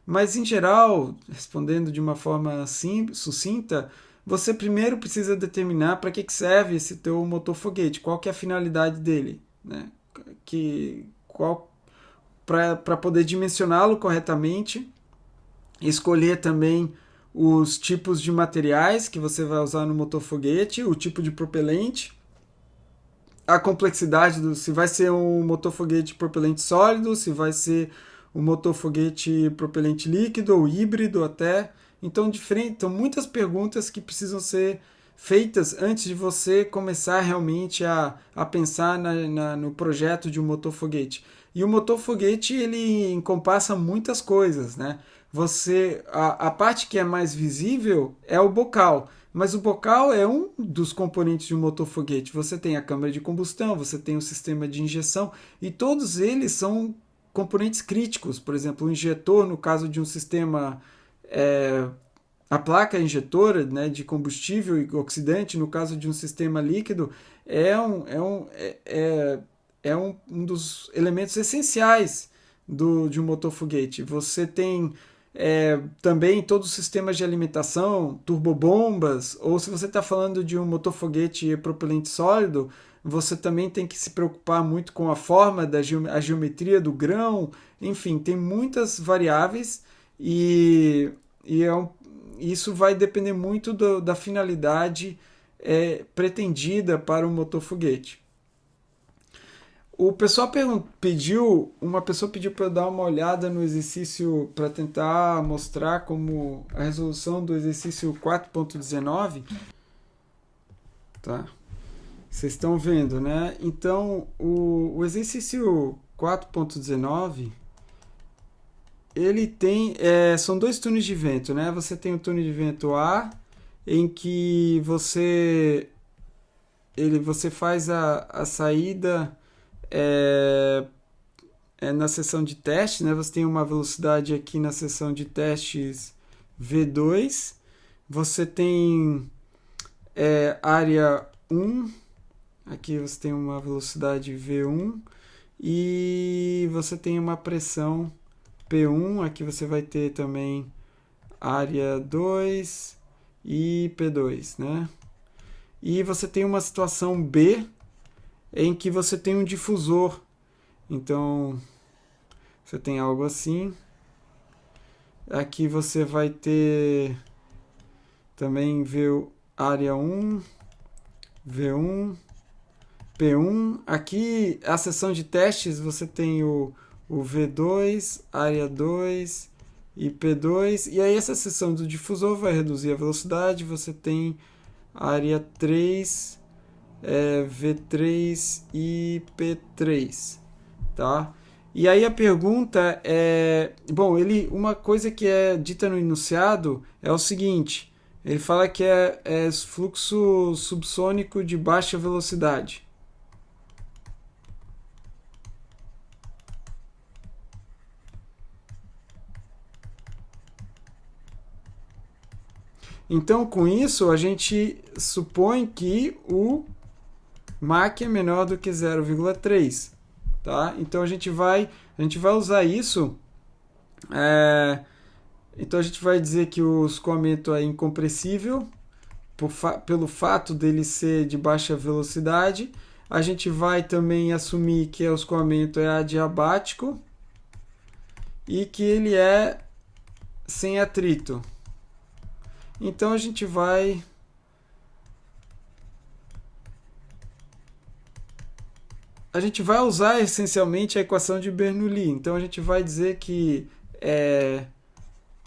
Mas, em geral, respondendo de uma forma sucinta, você primeiro precisa determinar para que serve esse teu motor foguete, qual que é a finalidade dele, né? Para poder dimensioná-lo corretamente, escolher também os tipos de materiais que você vai usar no motor foguete, o tipo de propelente, a complexidade se vai ser um motor foguete propelente sólido, se vai ser um motor foguete propelente líquido ou híbrido até. Então, então muitas perguntas que precisam ser feitas antes de você começar realmente a pensar no projeto de um motor foguete. E o motor foguete ele encompassa muitas coisas, né? A parte que é mais visível é o bocal, mas o bocal é um dos componentes de um motor foguete. Você tem a câmara de combustão, você tem o sistema de injeção e todos eles são componentes críticos. Por exemplo, o injetor, no caso de um sistema, a placa injetora, né, de combustível e oxidante, no caso de um sistema líquido, um dos elementos essenciais de um motor foguete. Você tem também todos os sistemas de alimentação, turbobombas, ou se você está falando de um motor foguete propelente sólido, você também tem que se preocupar muito com a forma, a geometria do grão, enfim, tem muitas variáveis e isso vai depender muito da finalidade pretendida para o motor foguete. Uma pessoa pediu para eu dar uma olhada no exercício para tentar mostrar como a resolução do exercício 4.19. Tá? Vocês estão vendo, né? Então, o exercício 4.19 ele tem são dois túneis de vento, né? Você tem o túnel de vento A, em que você faz a saída na seção de teste, né? Você tem uma velocidade aqui na seção de testes V2, você tem área 1, aqui você tem uma velocidade V1, e você tem uma pressão P1, aqui você vai ter também área 2 e P2, né? E você tem uma situação B, em que você tem um difusor. Então, você tem algo assim. Aqui você vai ter também área 1, V1, P1. Aqui, a seção de testes, você tem o V2, área 2 e P2. E aí essa seção do difusor vai reduzir a velocidade. Você tem área 3, V3 e P3, tá? E aí a pergunta é... Bom, uma coisa que é dita no enunciado é o seguinte. Ele fala que é fluxo subsônico de baixa velocidade. Então, com isso, a gente supõe que o Mach é menor do que 0,3. Tá? Então, a gente vai usar isso. Então, a gente vai dizer que o escoamento é incompressível pelo fato dele ser de baixa velocidade. A gente vai também assumir que o escoamento é adiabático e que ele é sem atrito. Então a gente vai usar essencialmente a equação de Bernoulli. Então a gente vai dizer que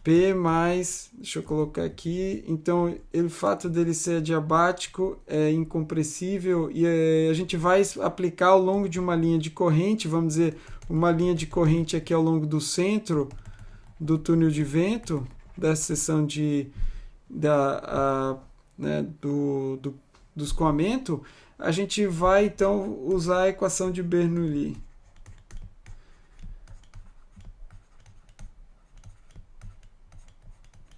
P mais, deixa eu colocar aqui, então o fato dele ser adiabático é incompressível e a gente vai aplicar ao longo de uma linha de corrente, vamos dizer, uma linha de corrente aqui ao longo do centro do túnel de vento, dessa seção do escoamento, a gente vai então usar a equação de Bernoulli.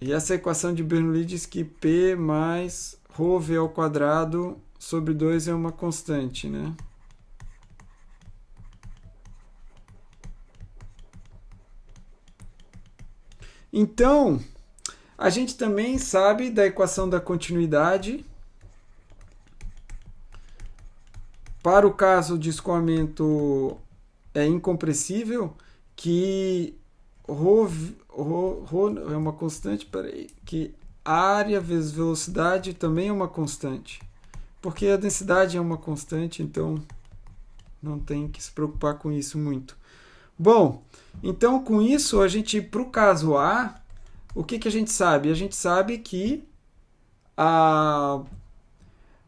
E essa equação de Bernoulli diz que P mais ρV ao quadrado sobre 2 é uma constante, né? Então, a gente também sabe da equação da continuidade. Para o caso de escoamento incompressível, que ρ é uma constante, que área vezes velocidade também é uma constante. Porque a densidade é uma constante, então não tem que se preocupar com isso muito. Bom, então com isso, a gente, para o caso A, o que a gente sabe? A gente sabe que,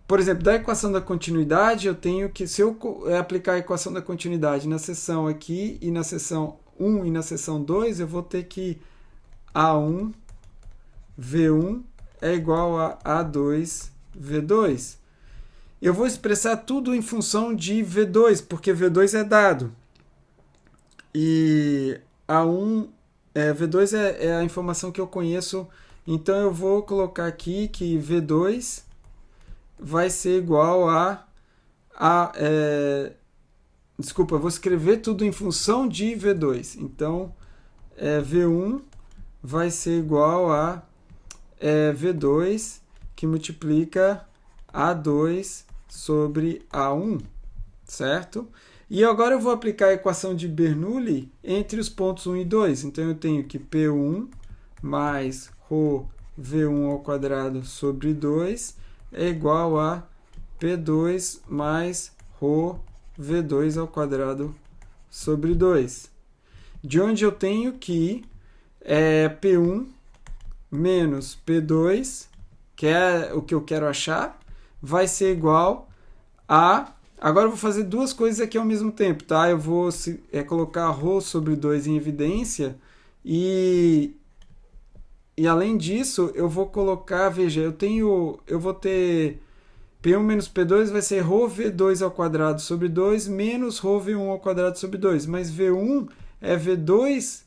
por exemplo, da equação da continuidade, eu tenho que, se eu aplicar a equação da continuidade na seção aqui e na seção 1 e na seção 2, eu vou ter que A1 V1 é igual a A2 V2. Eu vou expressar tudo em função de V2, porque V2 é dado. E V2 é a informação que eu conheço, então eu vou colocar aqui que V2 vai ser igual desculpa, eu vou escrever tudo em função de V2. Então, V1 vai ser igual a V2 que multiplica A2 sobre A1, certo? E agora eu vou aplicar a equação de Bernoulli entre os pontos 1 e 2. Então, eu tenho que P1 mais ρ V1 ao quadrado sobre 2 é igual a P2 mais ρ V2 ao quadrado sobre 2. De onde eu tenho que P1 menos P2, que é o que eu quero achar, vai ser igual a... Agora eu vou fazer duas coisas aqui ao mesmo tempo, tá? Eu vou colocar ρ sobre 2 em evidência e além disso, eu vou colocar, veja, eu vou ter P1 menos P2 vai ser ρ V2 ao quadrado sobre 2 menos ρ V1 ao quadrado sobre 2. Mas V1 é V2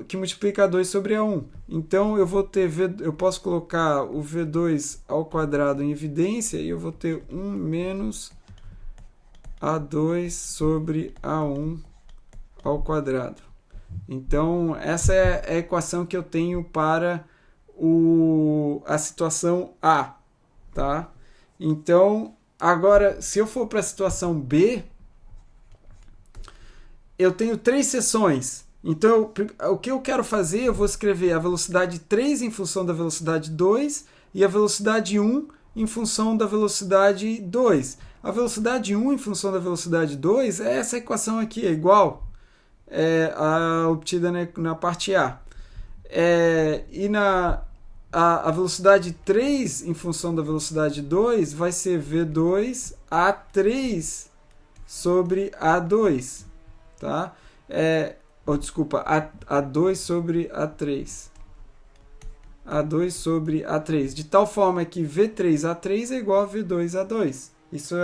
que multiplica A2 sobre A1. Então, eu vou ter eu posso colocar o V2 ao quadrado em evidência e eu vou ter 1 menos A2 sobre A1 ao quadrado. Então, essa é a equação que eu tenho para a situação A. Tá? Então, agora, se eu for para a situação B, eu tenho 3 seções. Então, o que eu quero fazer, eu vou escrever a velocidade 3 em função da velocidade 2 e a velocidade 1 em função da velocidade 2. A velocidade 1 em função da velocidade 2 é essa equação aqui, é igual a obtida na parte A. E a velocidade 3 em função da velocidade 2 vai ser V2 A3 sobre A2. Tá? Desculpa, A2 sobre A3. A2 sobre A3. De tal forma que V3A3 é igual a V2A2. Isso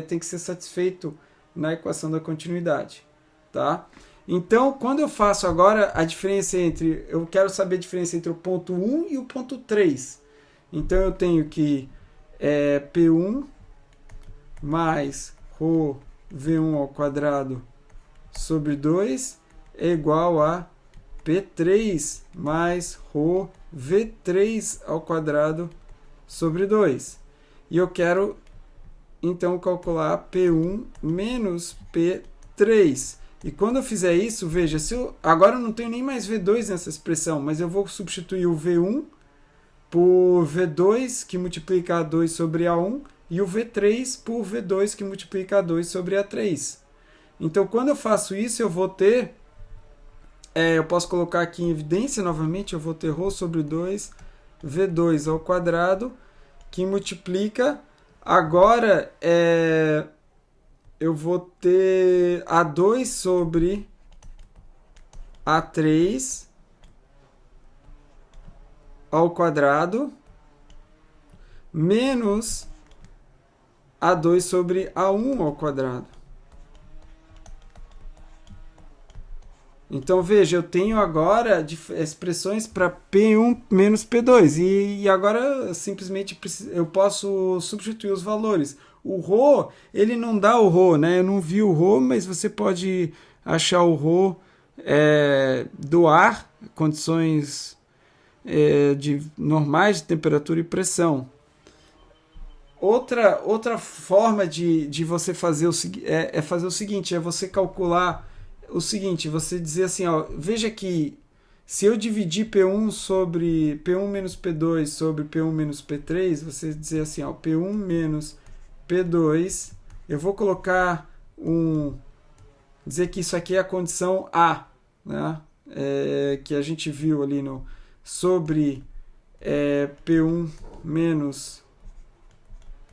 tem que ser satisfeito na equação da continuidade. Tá? Então, quando eu faço agora a diferença entre... Eu quero saber a diferença entre o ponto 1 e o ponto 3. Então, eu tenho que P1 mais ρ V1 ao quadrado sobre 2 é igual a P3 mais ρ V3 ao quadrado sobre 2. E eu quero, então, calcular P1 menos P3. E quando eu fizer isso, veja, agora eu não tenho nem mais V2 nessa expressão, mas eu vou substituir o V1 por V2, que multiplica A2 sobre A1, e o V3 por V2, que multiplica A2 sobre A3. Então, quando eu faço isso, eu vou ter... eu posso colocar aqui em evidência novamente, eu vou ter ρ sobre 2, V2 ao quadrado, que multiplica... Agora, eu vou ter A2 sobre A3 ao quadrado menos A2 sobre A1 ao quadrado. Então, veja, eu tenho agora expressões para P1 menos P2. E agora, simplesmente, eu posso substituir os valores. O ρ, ele não dá o ρ, né? Eu não vi o ρ, mas você pode achar o ρ do ar, condições normais de temperatura e pressão. Outra forma de você fazer fazer o seguinte, é você calcular o seguinte, você dizer assim, ó, veja que se eu dividir P1 sobre P1 menos P2 sobre P1 menos P3, você dizer assim, ó, P1 menos P2, eu vou colocar dizer que isso aqui é a condição A, né? Que a gente viu ali sobre P1 menos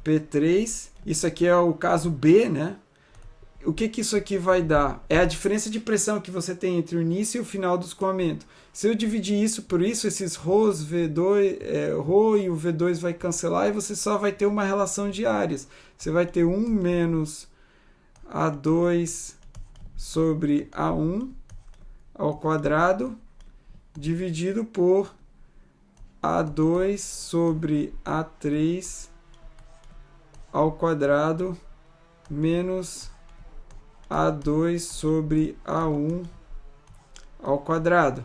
P3, isso aqui é o caso B, né? O que isso aqui vai dar? É a diferença de pressão que você tem entre o início e o final do escoamento. Se eu dividir isso por isso, esses ρs, V2, ρ e o V2 vai cancelar e você só vai ter uma relação de áreas. Você vai ter 1 menos A2 sobre A1 ao quadrado dividido por A2 sobre A3 ao quadrado menos A2 sobre A1 ao quadrado.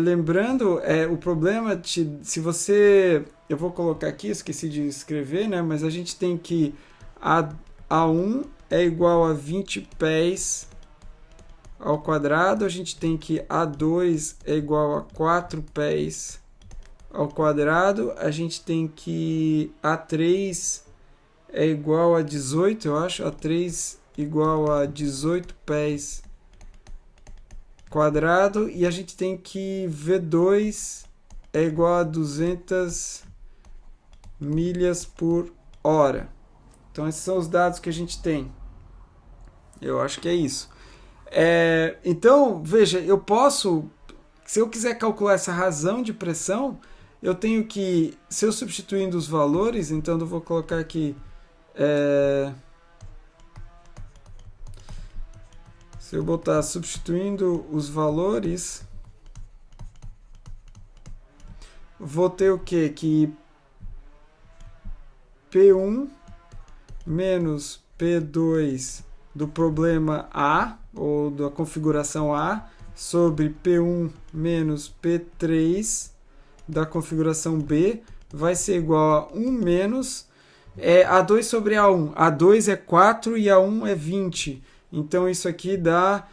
Lembrando, o problema, se você... Eu vou colocar aqui, esqueci de escrever, né? Mas a gente tem que A1 é igual a 20 pés ao quadrado, a gente tem que A2 é igual a 4 pés ao quadrado, a gente tem que A3 é igual a 18, eu acho, A3 igual a 18 pés quadrado, e a gente tem que V2 é igual a 200 milhas por hora. Então, esses são os dados que a gente tem. Eu acho que é isso. Então, veja, eu posso, se eu quiser calcular essa razão de pressão, eu tenho que, se eu substituindo os valores, então eu vou colocar aqui, se eu botar substituindo os valores, vou ter o quê? Que P1 menos P2 do problema A, ou da configuração A, sobre P1 menos P3 da configuração B, vai ser igual a 1 menos A2 sobre A1. A2 é 4 e A1 é 20. Então isso aqui dá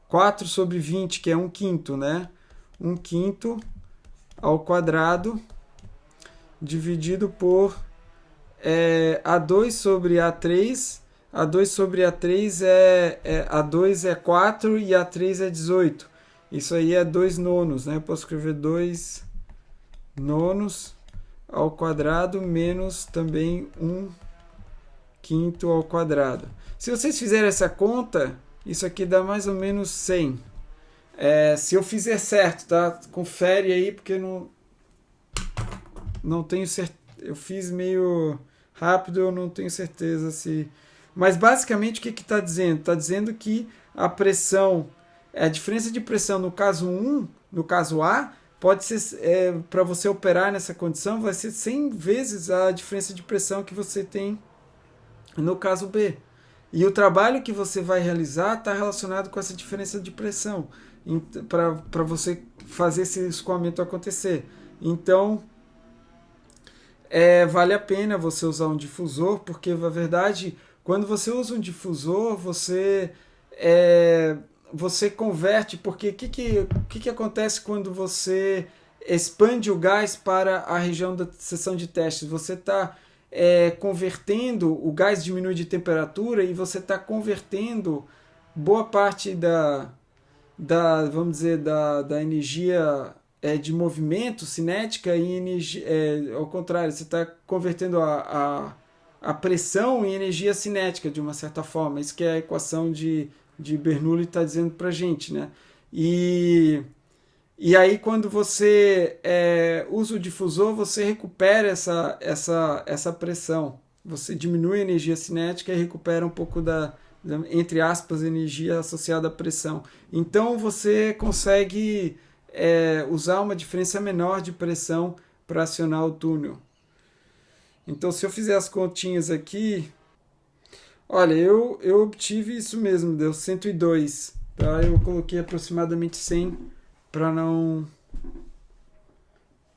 4 sobre 20, que é 1 quinto, né? 1 quinto ao quadrado dividido por A2 sobre A3. A2 sobre A3 A2 é 4 e A3 é 18. Isso aí é 2 nonos, né? Eu posso escrever 2 nonos ao quadrado menos também 1 quinto ao quadrado. Se vocês fizerem essa conta, isso aqui dá mais ou menos 100. Se eu fizer certo, tá? Confere aí, porque não tenho certeza. Eu fiz meio rápido, eu não tenho certeza se... Mas basicamente o que está dizendo? Está dizendo que a pressão, a diferença de pressão no caso 1, no caso A, pode ser, para você operar nessa condição, vai ser 100 vezes a diferença de pressão que você tem no caso B. E o trabalho que você vai realizar está relacionado com essa diferença de pressão, para você fazer esse escoamento acontecer. Então, vale a pena você usar um difusor, porque, na verdade, quando você usa um difusor, você converte, porque o que acontece quando você expande o gás para a região da seção de testes? Você está convertendo, o gás diminui de temperatura e você está convertendo boa parte vamos dizer, da energia de movimento cinética em energia, ao contrário, você está convertendo a pressão em energia cinética de uma certa forma. Isso que é a equação de Bernoulli está dizendo para a gente, né? E aí quando você usa o difusor, você recupera essa pressão. Você diminui a energia cinética e recupera um pouco entre aspas, energia associada à pressão. Então você consegue usar uma diferença menor de pressão para acionar o túnel. Então, se eu fizer as continhas aqui, olha, eu obtive isso mesmo, deu 102. Tá? Eu coloquei aproximadamente 100 para não...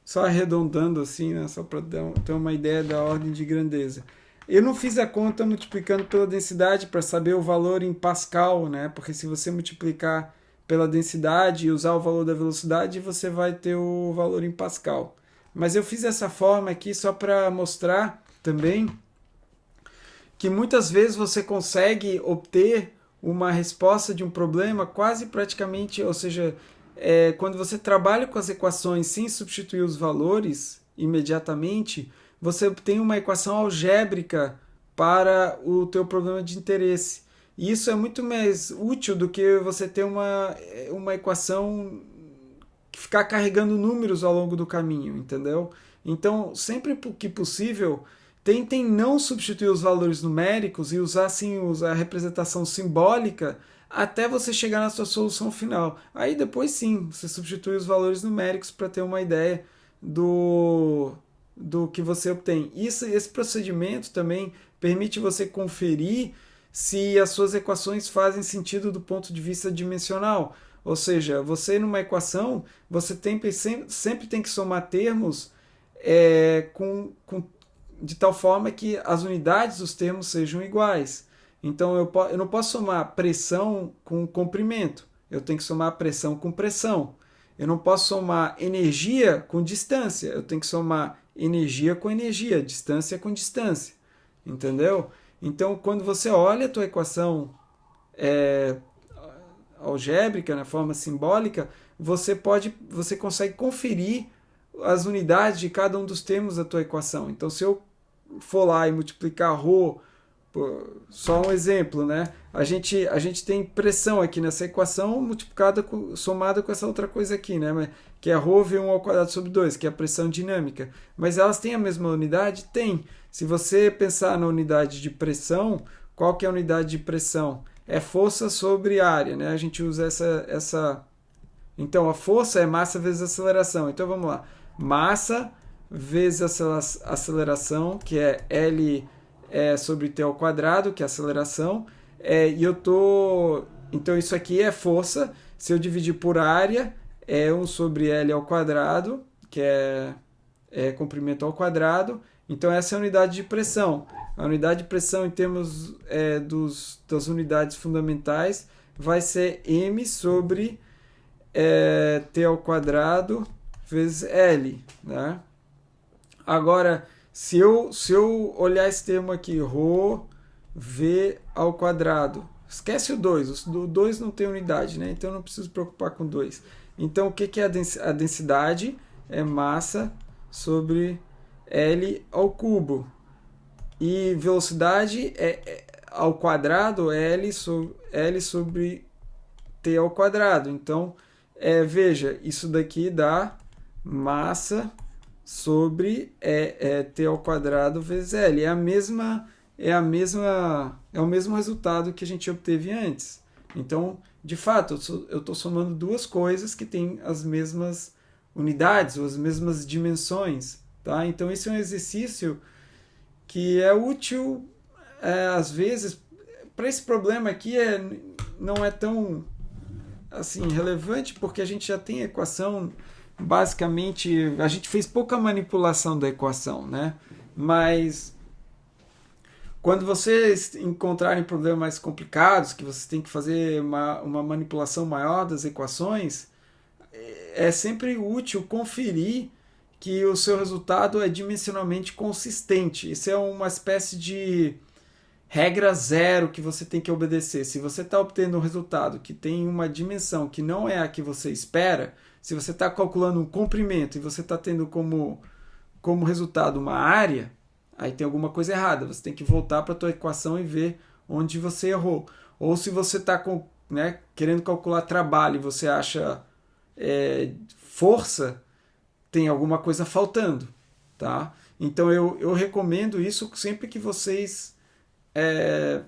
Só arredondando assim, né? Só para ter uma ideia da ordem de grandeza. Eu não fiz a conta multiplicando pela densidade para saber o valor em Pascal, né? Porque se você multiplicar pela densidade e usar o valor da velocidade, você vai ter o valor em Pascal. Mas eu fiz essa forma aqui só para mostrar também que muitas vezes você consegue obter uma resposta de um problema quase praticamente, ou seja, quando você trabalha com as equações sem substituir os valores imediatamente, você obtém uma equação algébrica para o teu problema de interesse. E isso é muito mais útil do que você ter uma equação que ficar carregando números ao longo do caminho, entendeu? Então, sempre que possível, tentem não substituir os valores numéricos e usar assim a representação simbólica até você chegar na sua solução final. Aí depois sim, você substitui os valores numéricos para ter uma ideia do que você obtém. Esse procedimento também permite você conferir se as suas equações fazem sentido do ponto de vista dimensional. Ou seja, você numa equação, você sempre tem que somar termos de tal forma que as unidades dos termos sejam iguais. Então eu não posso somar pressão com comprimento, eu tenho que somar pressão com pressão. Eu não posso somar energia com distância, eu tenho que somar energia com energia, distância com distância. Entendeu? Então, quando você olha a tua equação algébrica, na forma simbólica, você consegue conferir as unidades de cada um dos termos da tua equação. Então, se eu for lá e multiplicar ρ, só um exemplo, né? A gente tem pressão aqui nessa equação somada com essa outra coisa aqui, né? Que é ρ V1 ao quadrado sobre 2, que é a pressão dinâmica. Mas elas têm a mesma unidade? Tem. Se você pensar na unidade de pressão, qual que é a unidade de pressão? É força sobre área, né? A gente usa Então, a força é massa vezes aceleração. Então, vamos lá. Massa vezes aceleração, que é L sobre T ao quadrado, que é a aceleração. E eu tô... Então, isso aqui é força. Se eu dividir por área, é 1 sobre L ao quadrado, que é comprimento ao quadrado. Então, essa é a unidade de pressão. A unidade de pressão, em termos das unidades fundamentais, vai ser M sobre T ao quadrado vezes L. Né? Agora, se eu olhar esse termo aqui, ρ V ao quadrado, esquece o 2. O 2 não tem unidade, né? Então, eu não preciso preocupar com 2. Então, o que é a densidade? É massa sobre L ao cubo. E velocidade ao quadrado é L sobre T ao quadrado. Então, veja, isso daqui dá massa sobre T ao quadrado vezes L. É o mesmo resultado que a gente obteve antes. Então, de fato, eu estou somando duas coisas que têm as mesmas unidades, ou as mesmas dimensões. Tá? Então, esse é um exercício que é útil, às vezes, para esse problema aqui não é tão assim, relevante, porque a gente já tem a equação, basicamente, a gente fez pouca manipulação da equação, né? Mas quando vocês encontrarem problemas mais complicados, que vocês têm que fazer uma manipulação maior das equações, é sempre útil conferir que o seu resultado é dimensionalmente consistente. Isso é uma espécie de regra zero que você tem que obedecer. Se você está obtendo um resultado que tem uma dimensão que não é a que você espera, se você está calculando um comprimento e você está tendo como resultado uma área, aí tem alguma coisa errada. Você tem que voltar para a tua equação e ver onde você errou. Ou se você está querendo calcular trabalho e você acha força, tem alguma coisa faltando. Tá? Então eu recomendo isso sempre que vocês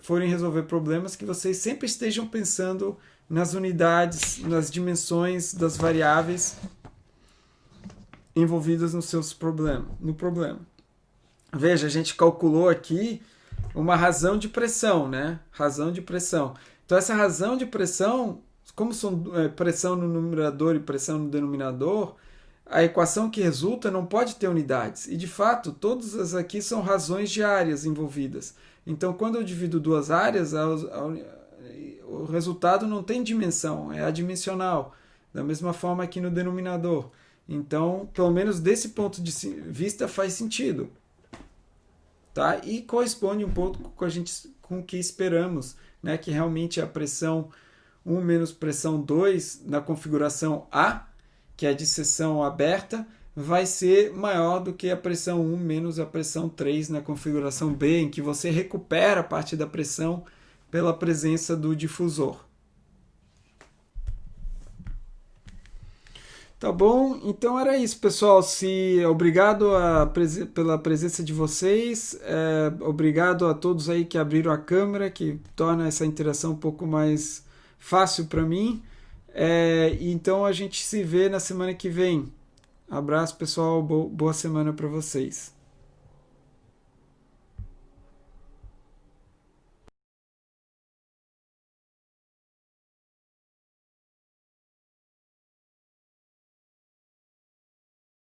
forem resolver problemas, que vocês sempre estejam pensando nas unidades, nas dimensões das variáveis envolvidas no problema. Veja, a gente calculou aqui uma razão de pressão, né? Razão de pressão. Então, essa razão de pressão, como são pressão no numerador e pressão no denominador, a equação que resulta não pode ter unidades. E, de fato, todas as aqui são razões de áreas envolvidas. Então, quando eu divido duas áreas, o resultado não tem dimensão, é adimensional. Da mesma forma aqui no denominador. Então, pelo menos desse ponto de vista, faz sentido. Tá? E corresponde um pouco com o que esperamos, né? Que realmente a pressão 1 menos pressão 2 na configuração A, que é de seção aberta, vai ser maior do que a pressão 1 menos a pressão 3 na configuração B, em que você recupera parte da pressão pela presença do difusor. Tá bom? Então era isso, pessoal. Obrigado pela presença de vocês. Obrigado a todos aí que abriram a câmera, que torna essa interação um pouco mais fácil para mim. Então a gente se vê na semana que vem. Abraço, pessoal. Boa semana para vocês.